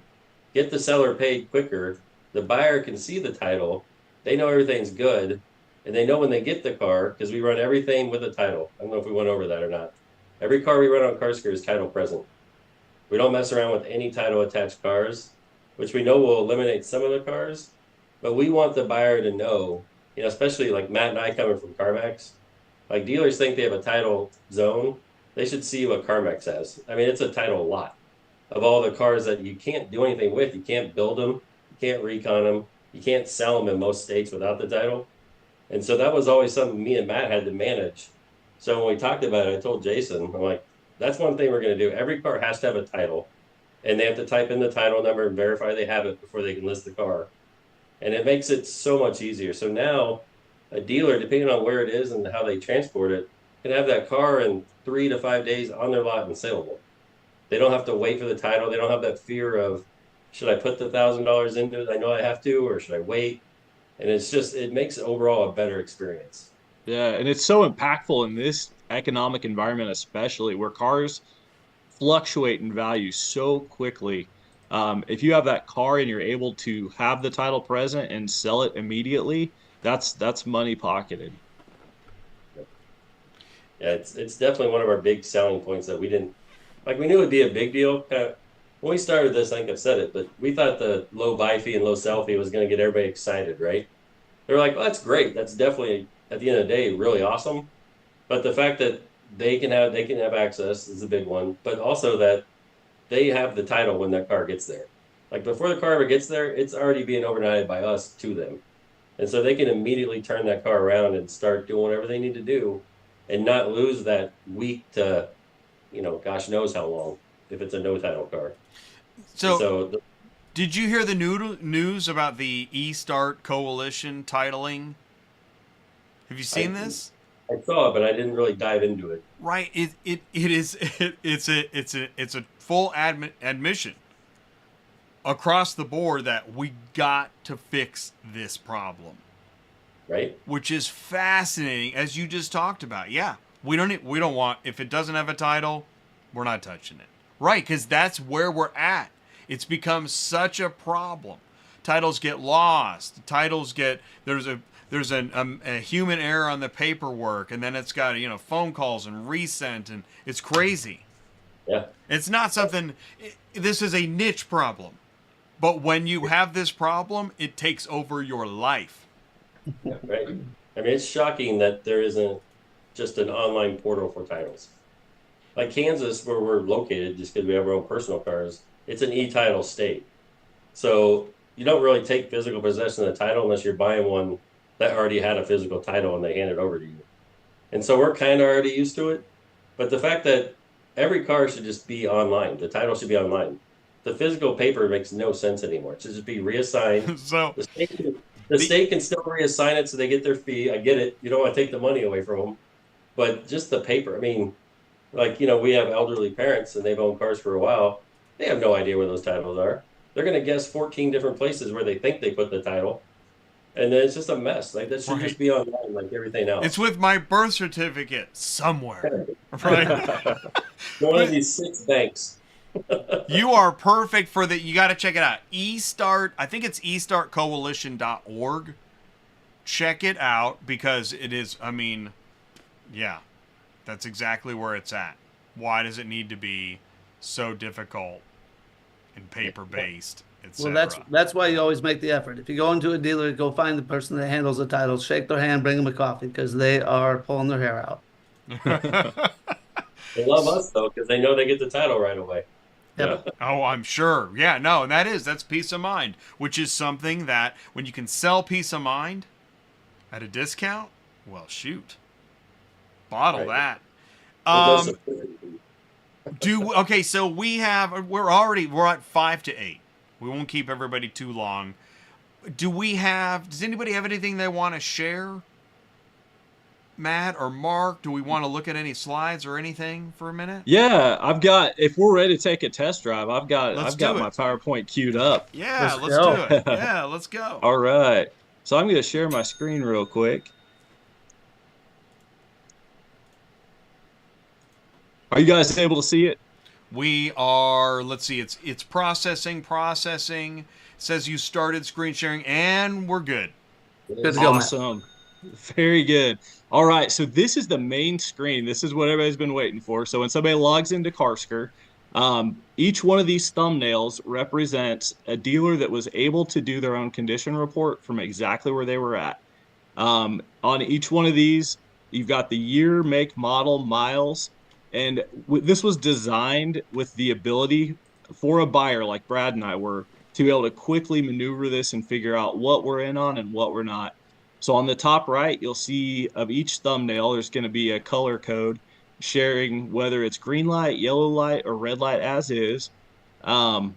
get the seller paid quicker. The buyer can see the title. They know everything's good. And they know when they get the car, because we run everything with a title. I don't know if we went over that or not. Every car we run on Carsker is title present. We don't mess around with any title attached cars, which we know will eliminate some of the cars. But we want the buyer to know, you know, especially like Matt and I coming from CarMax, like dealers think they have a title zone. They should see what CarMax has. I mean, it's a title lot of all the cars that you can't do anything with. You can't build them. You can't recon them. You can't sell them in most states without the title. And so that was always something me and Matt had to manage. So when we talked about it, I told Jason, I'm like, that's one thing we're going to do. Every car has to have a title, and they have to type in the title number and verify they have it before they can list the car. And it makes it so much easier. So now a dealer, depending on where it is and how they transport it, can have that car in 3 to 5 days on their lot and saleable. They don't have to wait for the title. They don't have that fear of, should I put the $1,000 into it? I know I have to, or should I wait? And it's just, it makes overall a better experience. Yeah, and it's so impactful in this economic environment, especially where cars fluctuate in value so quickly. If you have that car and you're able to have the title present and sell it immediately, that's money pocketed. Yeah, it's definitely one of our big selling points that we didn't, like, we knew it'd be a big deal. When we started this, I think I've said it, but we thought the low buy fee and low sell fee was going to get everybody excited, right? They're like, well, that's great. That's definitely, at the end of the day, really awesome. But the fact that they can have access is a big one, but also that they have the title when that car gets there. Like before the car ever gets there, it's already being overnighted by us to them. And so they can immediately turn that car around and start doing whatever they need to do and not lose that week to, you know, gosh knows how long if it's a no title car. So did you hear the news about the eSTART coalition titling? Have you seen this? I saw it, but I didn't really dive into it. Right. It's a full admission across the board that we got to fix this problem. Right. Which is fascinating, as you just talked about. Yeah. We don't want, if it doesn't have a title, we're not touching it. Right, because that's where we're at. It's become such a problem. Titles get lost. Titles get, there's a human error on the paperwork, and then it's got, you know, phone calls and resent, and it's crazy. Yeah. It's not something, this is a niche problem. But when you have this problem, it takes over your life. Yeah, right. I mean, it's shocking that there isn't just an online portal for titles. Like Kansas, where we're located, just because we have our own personal cars, it's an e-title state. So you don't really take physical possession of the title unless you're buying one that already had a physical title and they hand it over to you. And so we're kind of already used to it. But the fact that every car should just be online, the title should be online. The physical paper makes no sense anymore. It should just be reassigned. So the state can still reassign it so they get their fee. I get it. You don't want to take the money away from them. But just the paper, I mean, like, you know, we have elderly parents and they've owned cars for a while. They have no idea where those titles are. They're going to guess 14 different places where they think they put the title. And then it's just a mess. Like, that should just be online like everything else. It's with my birth certificate somewhere. Right? One of these 6 banks. You are perfect for the, you got to check it out. eSTART, I think it's eStartCoalition.org. Check it out because it is, I mean, yeah, that's exactly where it's at. Why does it need to be so difficult and paper-based, etc.? Well, that's why you always make the effort. If you go into a dealer, go find the person that handles the title, shake their hand, bring them a coffee, because they are pulling their hair out. They love us, though, because they know they get the title right away. Yep. Oh, I'm sure. Yeah, no, and that's peace of mind, which is something that when you can sell peace of mind at a discount, well, shoot, bottle Right. that. Well, no Um, okay, so we're at 5 to 8. We won't keep everybody too long. Does anybody have anything they want to share? Matt or Mark, do we want to look at any slides or anything for a minute? Yeah, if we're ready to take a test drive, I've got Let's I've got do my it. PowerPoint queued up. Yeah, Let's let's go. do it. Yeah, let's go. All right. So I'm going to share my screen real quick. Are you guys able to see it? We are, let's see, it's processing. It says you started screen sharing, and we're good. Good to go, Matt. Awesome. Very good. All right. So this is the main screen. This is what everybody's been waiting for. So when somebody logs into Carsker, each one of these thumbnails represents a dealer that was able to do their own condition report from exactly where they were at. On each one of these, you've got the year, make, model, miles. And this was designed with the ability for a buyer like Brad and I were to be able to quickly maneuver this and figure out what we're in on and what we're not. So on the top right, you'll see of each thumbnail, there's going to be a color code sharing whether it's green light, yellow light, or red light as is. And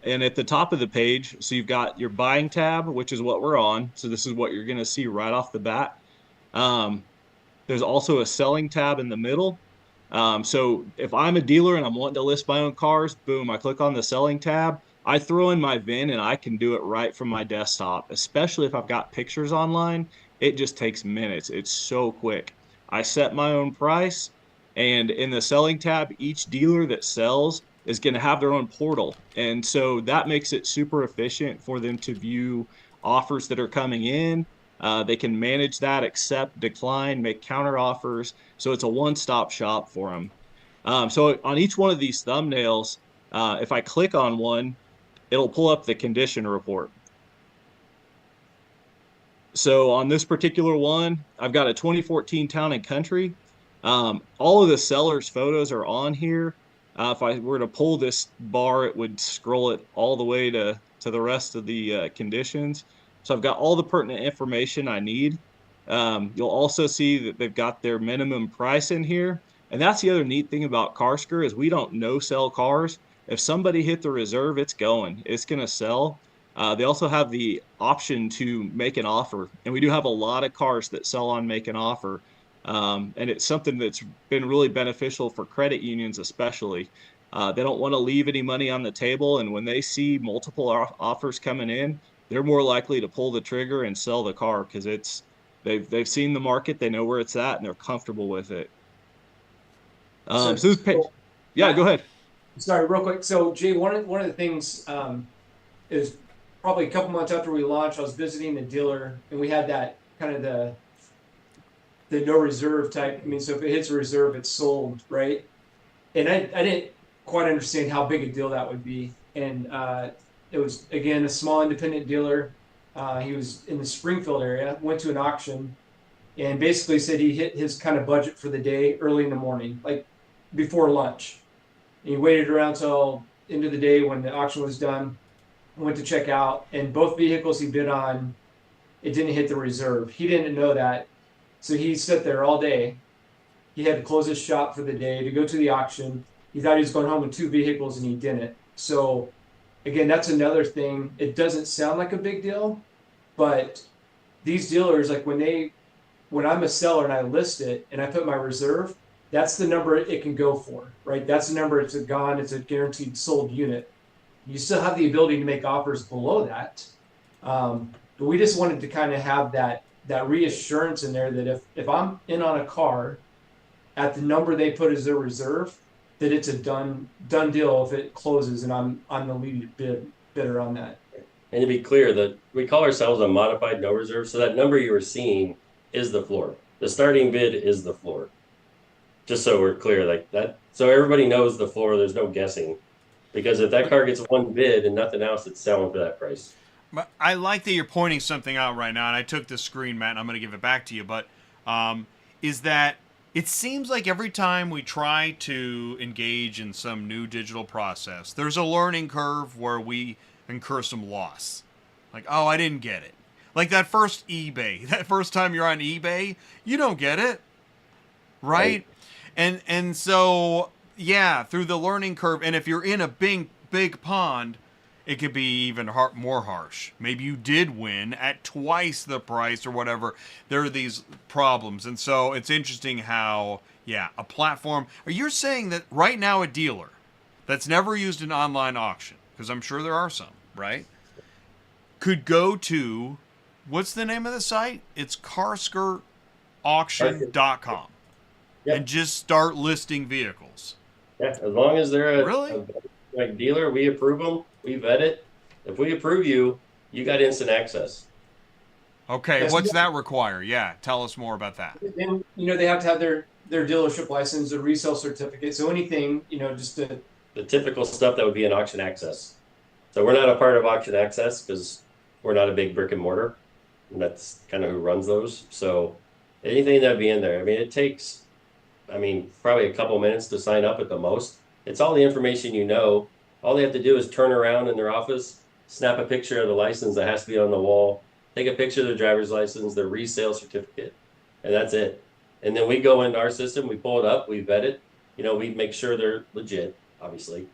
at the top of the page, so you've got your buying tab, which is what we're on. So this is what you're going to see right off the bat. There's also a selling tab in the middle. So if I'm a dealer and I'm wanting to list my own cars, boom, I click on the selling tab. I throw in my VIN and I can do it right from my desktop, especially if I've got pictures online. It just takes minutes. It's so quick. I set my own price, and in the selling tab, each dealer that sells is going to have their own portal. And so that makes it super efficient for them to view offers that are coming in. They can manage that, accept, decline, make counter offers. So it's a one-stop shop for them. So on each one of these thumbnails, if I click on one, it'll pull up the condition report. So on this particular one, I've got a 2014 Town and Country. All of the seller's photos are on here. If I were to pull this bar, it would scroll it all the way to the rest of the conditions. So I've got all the pertinent information I need. You'll also see that they've got their minimum price in here. And that's the other neat thing about Carsker is we don't no-sell cars. If somebody hit the reserve, it's going. It's going to sell. They also have the option to make an offer. And we do have a lot of cars that sell on make an offer. And it's something that's been really beneficial for credit unions especially. They don't want to leave any money on the table. And when they see multiple offers coming in, they're more likely to pull the trigger and sell the car because they've seen the market, they know where it's at, and they're comfortable with it. Go ahead. Sorry, real quick. So, Jay, one of the things is probably a couple months after we launched, I was visiting a dealer, and we had that kind of the no reserve type. I mean, so if it hits a reserve, it's sold, right? And I didn't quite understand how big a deal that would be. And it was, again, a small independent dealer. He was in the Springfield area, went to an auction, and basically said he hit his kind of budget for the day early in the morning, like before lunch. And he waited around till into the day when the auction was done, went to check out, and both vehicles he bid on, it didn't hit the reserve. He didn't know that. So he sat there all day. He had to close his shop for the day to go to the auction. He thought he was going home with 2 vehicles and he didn't. So again, that's another thing. It doesn't sound like a big deal, but these dealers, like when I'm a seller and I list it and I put my reserve, that's the number it can go for, right? That's the number it's a guaranteed sold unit. You still have the ability to make offers below that. But we just wanted to kind of have that reassurance in there that if I'm in on a car at the number they put as their reserve, that it's a done deal if it closes and I'm the lead bidder on that. And to be clear, that we call ourselves a modified no reserve, so that number you were seeing is the floor. The starting bid is the floor. Just so we're clear, like that, so everybody knows the floor. There's no guessing, because if that car gets one bid and nothing else, it's selling for that price. But I like that you're pointing something out right now, and I took the screen, Matt, and I'm going to give it back to you. But is that It seems like every time we try to engage in some new digital process, there's a learning curve where we incur some loss. Like, oh, I didn't get it. Like that first eBay, that first time you're on eBay, you don't get it, right? And so yeah, through the learning curve, and if you're in a big pond, it could be even more harsh. Maybe you did win at twice the price or whatever. There are these problems. And so it's interesting how, yeah, a platform. Are you saying that right now a dealer that's never used an online auction, because I'm sure there are some, right, could go to, what's the name of the site? It's CarskerAuction.com. Yep. And just start listing vehicles. Yeah, as long as they're Really? a dealer, we approve them, we vet it. If we approve you, you got instant access. Okay, Yes, what's that require? Yeah, tell us more about that. And they have to have their dealership license, their resale certificate. So anything, just to The typical stuff that would be in auction access. So we're not a part of auction access because we're not a big brick and mortar, and that's kind of who runs those. So anything that'd be in there. I mean, it takes, probably a couple minutes to sign up at the most. It's all the information you know. All they have to do is turn around in their office, snap a picture of the license that has to be on the wall, take a picture of their driver's license, their resale certificate, and that's it. And then we go into our system, we pull it up, we vet it. We make sure they're legit, obviously.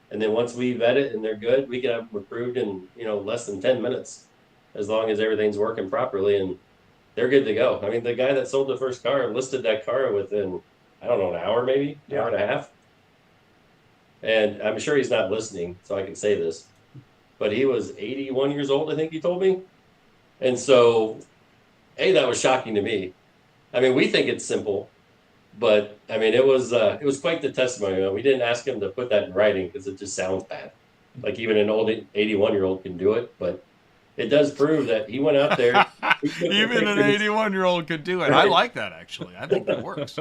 And then once we vet it and they're good, we can have them approved in, less than 10 minutes, as long as everything's working properly and they're good to go. I mean, the guy that sold the first car listed that car within, I don't know, an hour maybe, an hour and a half. And I'm sure he's not listening, so I can say this, but he was 81 years old, I think he told me. And so, that was shocking to me. I mean, we think it's simple, but it was quite the testimony. We didn't ask him to put that in writing because it just sounds bad. Like even an old 81-year-old can do it, but it does prove that he went out there. Even an 81-year-old could do it. Right. I like that, actually. I think that works.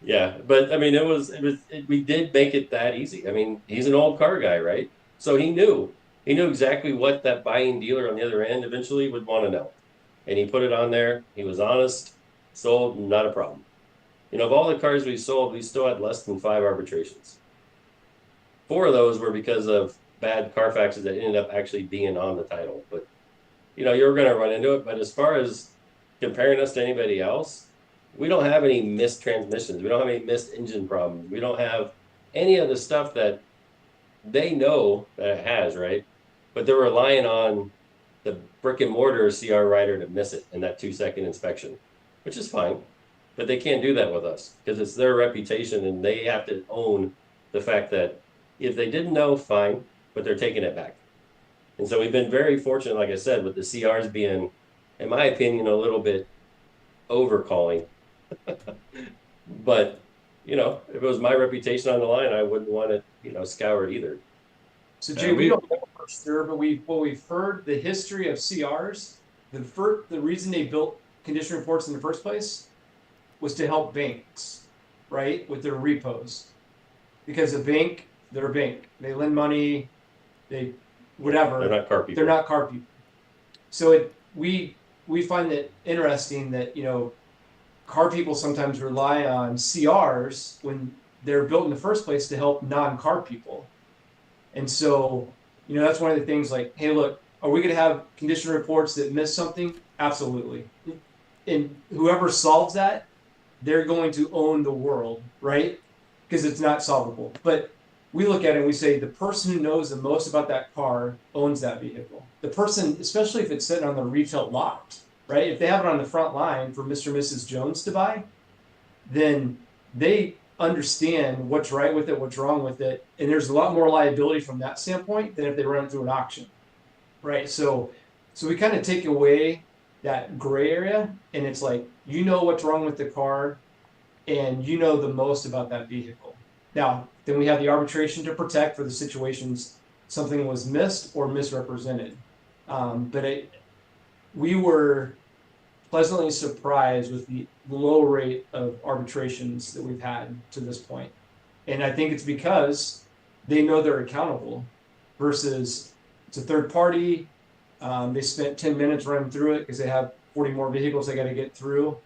Yeah, but we did make it that easy. I mean, he's an old car guy, right? So he knew exactly what that buying dealer on the other end eventually would want to know. And he put it on there. He was honest, sold, not a problem. Of all the cars we sold, we still had less than 5 arbitrations. 4 of those were because of bad Carfaxes that ended up actually being on the title. But, you're going to run into it. But as far as comparing us to anybody else, we don't have any missed transmissions. We don't have any missed engine problems. We don't have any of the stuff that they know that it has, right? But they're relying on the brick and mortar CR writer to miss it in that 2-second inspection, which is fine. But they can't do that with us because it's their reputation and they have to own the fact that if they didn't know, fine, but they're taking it back. And so we've been very fortunate, like I said, with the CRs being, in my opinion, a little bit overcalling. But, if it was my reputation on the line, I wouldn't want it, scoured either. So Jay, we don't know for sure, but we've heard the history of CRs. The reason they built condition reports in the first place was to help banks, right, with their repos. Because they're a bank. They lend money, whatever. They're not car people. They're not car people. So we find that interesting that, car people sometimes rely on CRs when they're built in the first place to help non-car people. And so, that's one of the things like, hey, look, are we going to have condition reports that miss something? Absolutely. And whoever solves that, they're going to own the world, right? Because it's not solvable. But we look at it and we say the person who knows the most about that car owns that vehicle. The person, especially if it's sitting on the retail lot, right? If they have it on the front line for Mr. and Mrs. Jones to buy, then they understand what's right with it, what's wrong with it. And there's a lot more liability from that standpoint than if they run it through an auction, right? So we kind of take away that gray area and it's like, what's wrong with the car and the most about that vehicle. Now, then we have the arbitration to protect for the situations something was missed or misrepresented. But we were pleasantly surprised with the low rate of arbitrations that we've had to this point. And I think it's because they know they're accountable versus it's a third party. They spent 10 minutes running through it because they have 40 more vehicles they got to get through.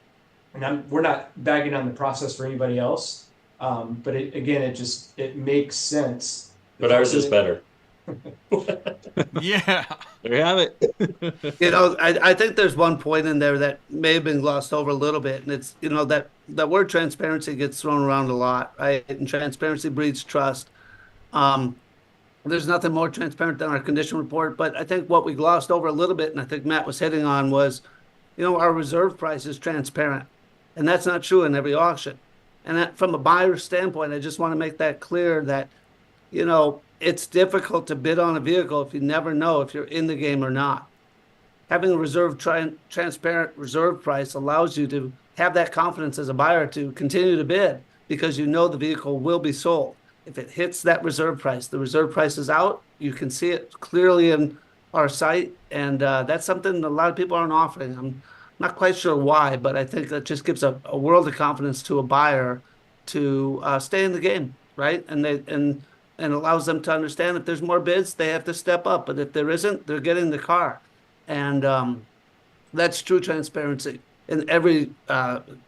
and we're not bagging on the process for anybody else. But it makes sense. But ours is better. Yeah. There you have it. You know, I think there's one point in there that may have been glossed over a little bit, and it's, you know, that word transparency gets thrown around a lot, right? And transparency breeds trust. There's nothing more transparent than our condition report, but I think what we glossed over a little bit, and I think Matt was hitting on, was, you know, our reserve price is transparent, and that's not true in every auction. And that, from a buyer's standpoint, I just want to make that clear that, you know, it's difficult to bid on a vehicle if you never know if you're in the game or not. Having a transparent reserve price allows you to have that confidence as a buyer to continue to bid because you know the vehicle will be sold. If it hits that reserve price, the reserve price is out, you can see it clearly in our site, and that's something that a lot of people aren't offering. I'm not quite sure why, but I think that just gives a world of confidence to a buyer to stay in the game, right? And allows them to understand if there's more bids, they have to step up. But if there isn't, they're getting the car. And that's true transparency in every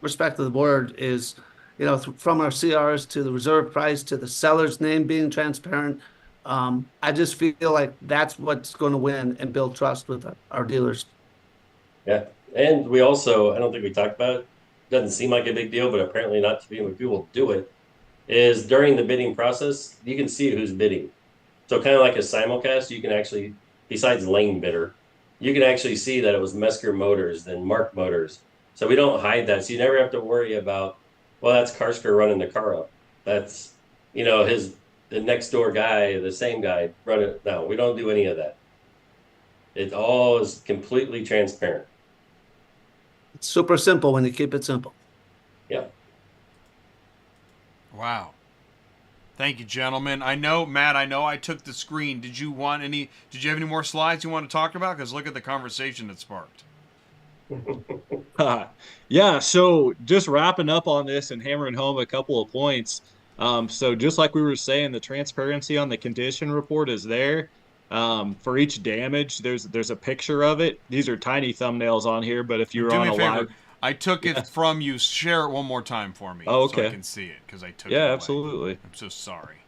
respect of the word is, you know, from our CRs to the reserve price to the seller's name being transparent. I just feel like that's what's going to win and build trust with our dealers. Yeah. And we also, I don't think we talked about it, doesn't seem like a big deal, but apparently not to be when people do it, is during the bidding process, you can see who's bidding. So kind of like a simulcast, you can actually, besides lane bidder, you can actually see that it was Mesker Motors, then Mark Motors. So we don't hide that. So you never have to worry about, well, that's Carsker running the car up. That's, you know, the next door guy, the same guy running. No, we don't do any of that. It all is completely transparent. It's super simple when you keep it simple. Yeah. Wow. Thank you, gentlemen. I know, Matt, I took the screen. Did you have any more slides you want to talk about? Because look at the conversation it sparked. Yeah, so just wrapping up on this and hammering home a couple of points. So just like we were saying, the transparency on the condition report is there. For each damage, there's a picture of it. These are tiny thumbnails on here, but if you're on a live... I took it from you. Share it one more time for me. Oh, okay. So I can see it because I took it Yeah, away. absolutely. I'm so sorry.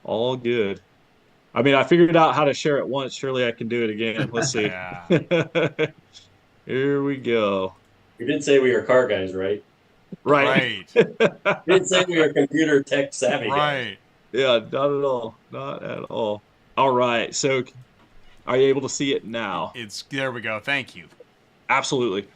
All good. I mean, I figured out how to share it once. Surely I can do it again. Let's see. Here we go. You did say we are car guys, right? Right. You did say we are computer tech savvy guys. Yeah, not at all. Not at all. All right. So are you able to see it now? There we go. Thank you. Absolutely.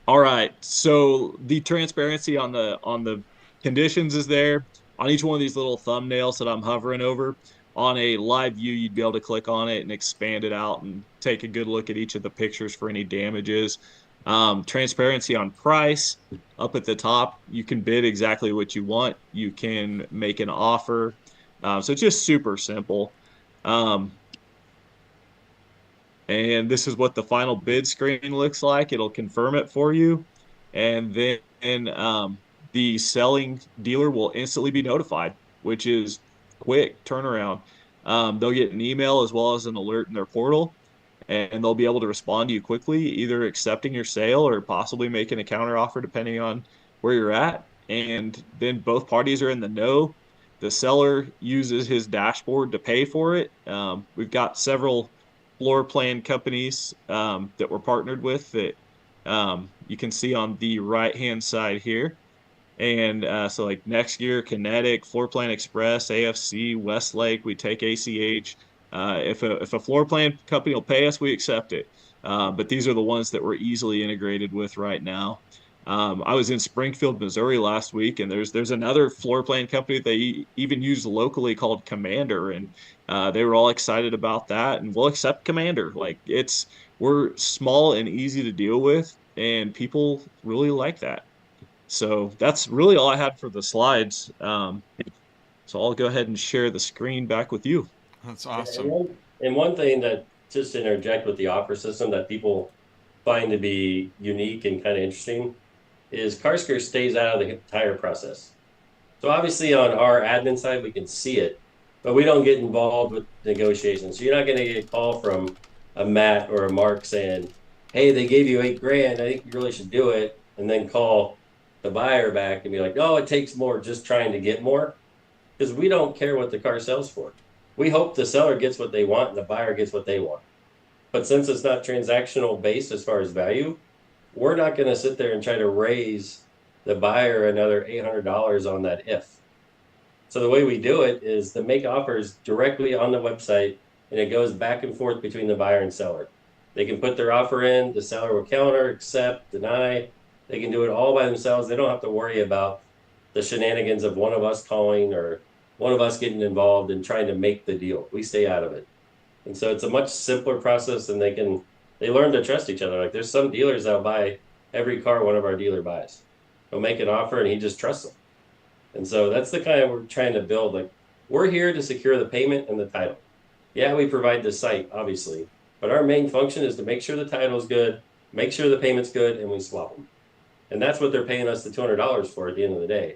All right. So the transparency on the conditions is there. On each one of these little thumbnails that I'm hovering over, on a live view, you'd be able to click on it and expand it out and take a good look at each of the pictures for any damages. Transparency on price. Up at the top, you can bid exactly what you want. You can make an offer. So it's just super simple. And this is what the final bid screen looks like. It'll confirm it for you. And then the selling dealer will instantly be notified, which is quick turnaround. They'll get an email as well as an alert in their portal, and they'll be able to respond to you quickly, either accepting your sale or possibly making a counter offer depending on where you're at. And then both parties are in the know. The seller uses his dashboard to pay for it. We've got several floor plan companies that we're partnered with that you can see on the right hand side here. And so like Mesker, Kinetic, Floor Plan Express, AFC, Westlake, we take ACH. If a floor plan company will pay us, we accept it. But these are the ones that we're easily integrated with right now. I was in Springfield, Missouri last week, and there's another floor plan company they even use locally called Commander, and they were all excited about that. And we'll accept Commander. Like we're small and easy to deal with, and people really like that. So that's really all I had for the slides. So I'll go ahead and share the screen back with you. That's awesome. And one thing that, just to interject with the offer system that people find to be unique and kind of interesting, is Carsker stays out of the entire process. So obviously on our admin side, we can see it, but we don't get involved with negotiations. So you're not going to get a call from a Matt or a Mark saying, hey, they gave you $8,000. I think you really should do it. And then call the buyer back and be like, oh, it takes more, just trying to get more. Because we don't care what the car sells for. We hope the seller gets what they want and the buyer gets what they want. But since it's not transactional based as far as value, we're not going to sit there and try to raise the buyer another $800 on that if. So the way we do it is to make offers directly on the website, and it goes back and forth between the buyer and seller. They can put their offer in, the seller will counter, accept, deny. They can do it all by themselves. They don't have to worry about the shenanigans of one of us calling or one of us getting involved and trying to make the deal. We stay out of it. And so it's a much simpler process, and they learn to trust each other. Like there's some dealers that'll buy every car one of our dealer buys. They'll make an offer and he just trusts them. And so that's the kind of we're trying to build. Like we're here to secure the payment and the title. Yeah, we provide the site, obviously, but our main function is to make sure the title's good, make sure the payment's good, and we swap them. And that's what they're paying us the $200 for at the end of the day.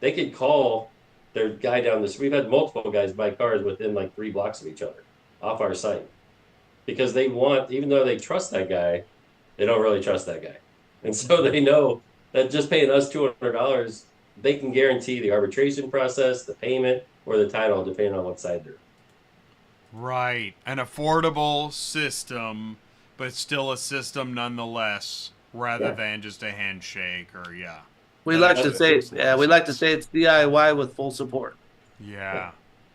They could call their guy down the street. We've had multiple guys buy cars within like 3 blocks of each other off our site because they want, even though they trust that guy, they don't really trust that guy. And so they know that just paying us $200, they can guarantee the arbitration process, the payment, or the title, depending on what side they're. Right. An affordable system, but still a system nonetheless, rather than just a handshake or We like to say it's DIY with full support. Yeah.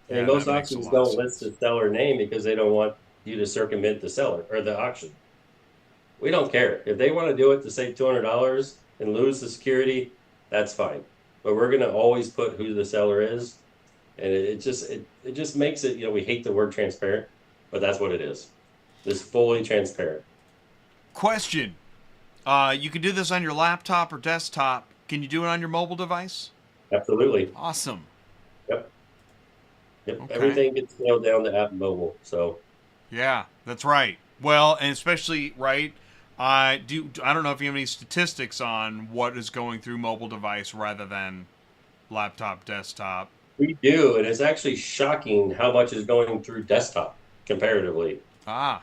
And most auctions don't list the seller name because they don't want you to circumvent the seller or the auction. We don't care. If they want to do it to save $200 and lose the security, that's fine. But we're going to always put who the seller is. And it just makes it, we hate the word transparent, but that's what it is. It's fully transparent. Question. You can do this on your laptop or desktop. Can you do it on your mobile device? Absolutely. Awesome. Yep. Okay. Everything gets scaled down to app mobile. So. Yeah, that's right. Well, and especially, right, I don't know if you have any statistics on what is going through mobile device rather than laptop, desktop. We do, and it's actually shocking how much is going through desktop comparatively. I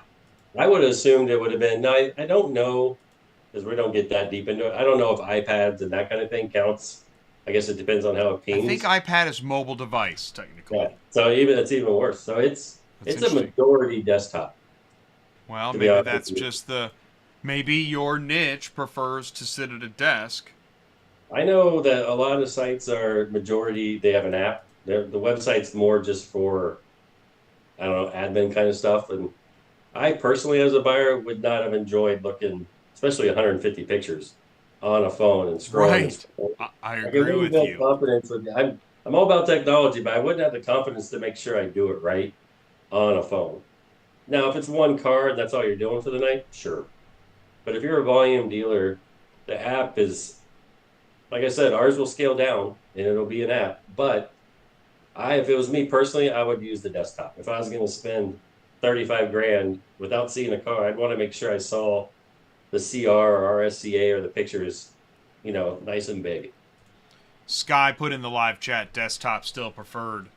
would have assumed it would have been, no, I don't know, because we don't get that deep into it. I don't know if iPads and that kind of thing counts. I guess it depends on how it pings. I think iPad is mobile device, technically. Yeah, so it's even worse. So it's a majority desktop. Well, maybe that's just maybe your niche prefers to sit at a desk. I know that a lot of sites are majority, they have an app. The website's more just for, I don't know, admin kind of stuff. And I personally, as a buyer, would not have enjoyed looking, especially 150 pictures on a phone and scrolling. Right. I agree with you. Confidence with, I'm all about technology, but I wouldn't have the confidence to make sure I do it right on a phone. Now, if it's one car and that's all you're doing for the night, sure. But if you're a volume dealer, the app is, like I said, ours will scale down and it'll be an app. But if it was me personally, I would use the desktop. If I was going to spend $35,000 without seeing a car, I'd want to make sure I saw the CR or RSCA or the pictures, nice and big. Sky put in the live chat, desktop still preferred.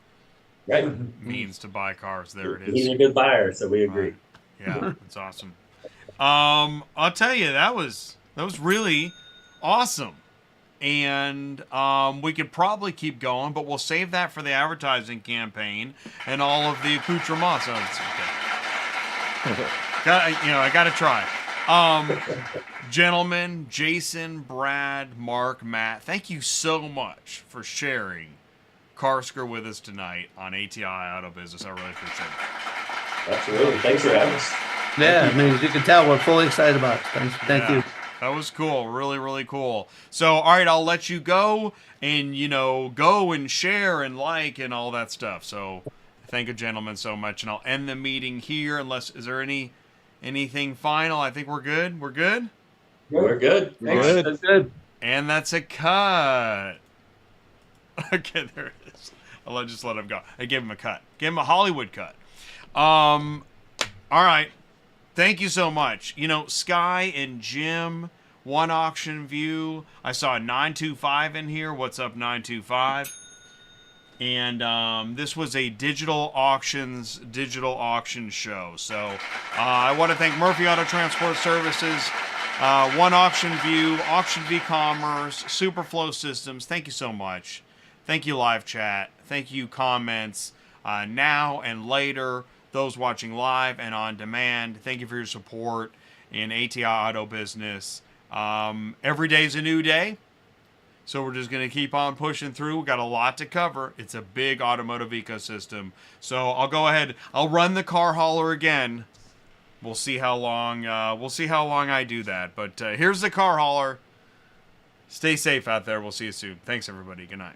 Right. Means to buy cars. There it is. He's a good buyer, so we agree. Yeah, that's awesome. I'll tell you, that was really awesome. And we could probably keep going, but we'll save that for the advertising campaign and all of the accoutrements. So it's okay. I got to try. Gentlemen, Jason, Brad, Mark, Matt, thank you so much for sharing Carsker with us tonight on ATI Auto Business. I really appreciate it. Absolutely. Thanks for having us. Yeah, as you can tell, we're fully excited about it. Thank you. That was cool. Really, really cool. So, all right, I'll let you go and, go and share and like and all that stuff. So, thank you, gentlemen, so much. And I'll end the meeting here is there anything final? I think we're good. We're good? We're good. Thanks. Good. And that's a cut. Okay, there it is. I'll just let him go. I gave him a cut. Gave him a Hollywood cut. All right. Thank you so much. Sky and Jim, One Auction View. I saw a 925 in here. What's up, 925? And this was a digital auction show. So I want to thank Murphy Auto Transport Services, One Auction View, AuctionVCommerce, Superflow Systems. Thank you so much. Thank you, live chat. Thank you, comments now and later. Those watching live and on demand. Thank you for your support in ATI Auto Business. Every day is a new day. So we're just going to keep on pushing through. We've got a lot to cover. It's a big automotive ecosystem. So I'll go ahead. I'll run the car hauler again. We'll see how long. I do that. But here's the car hauler. Stay safe out there. We'll see you soon. Thanks, everybody. Good night.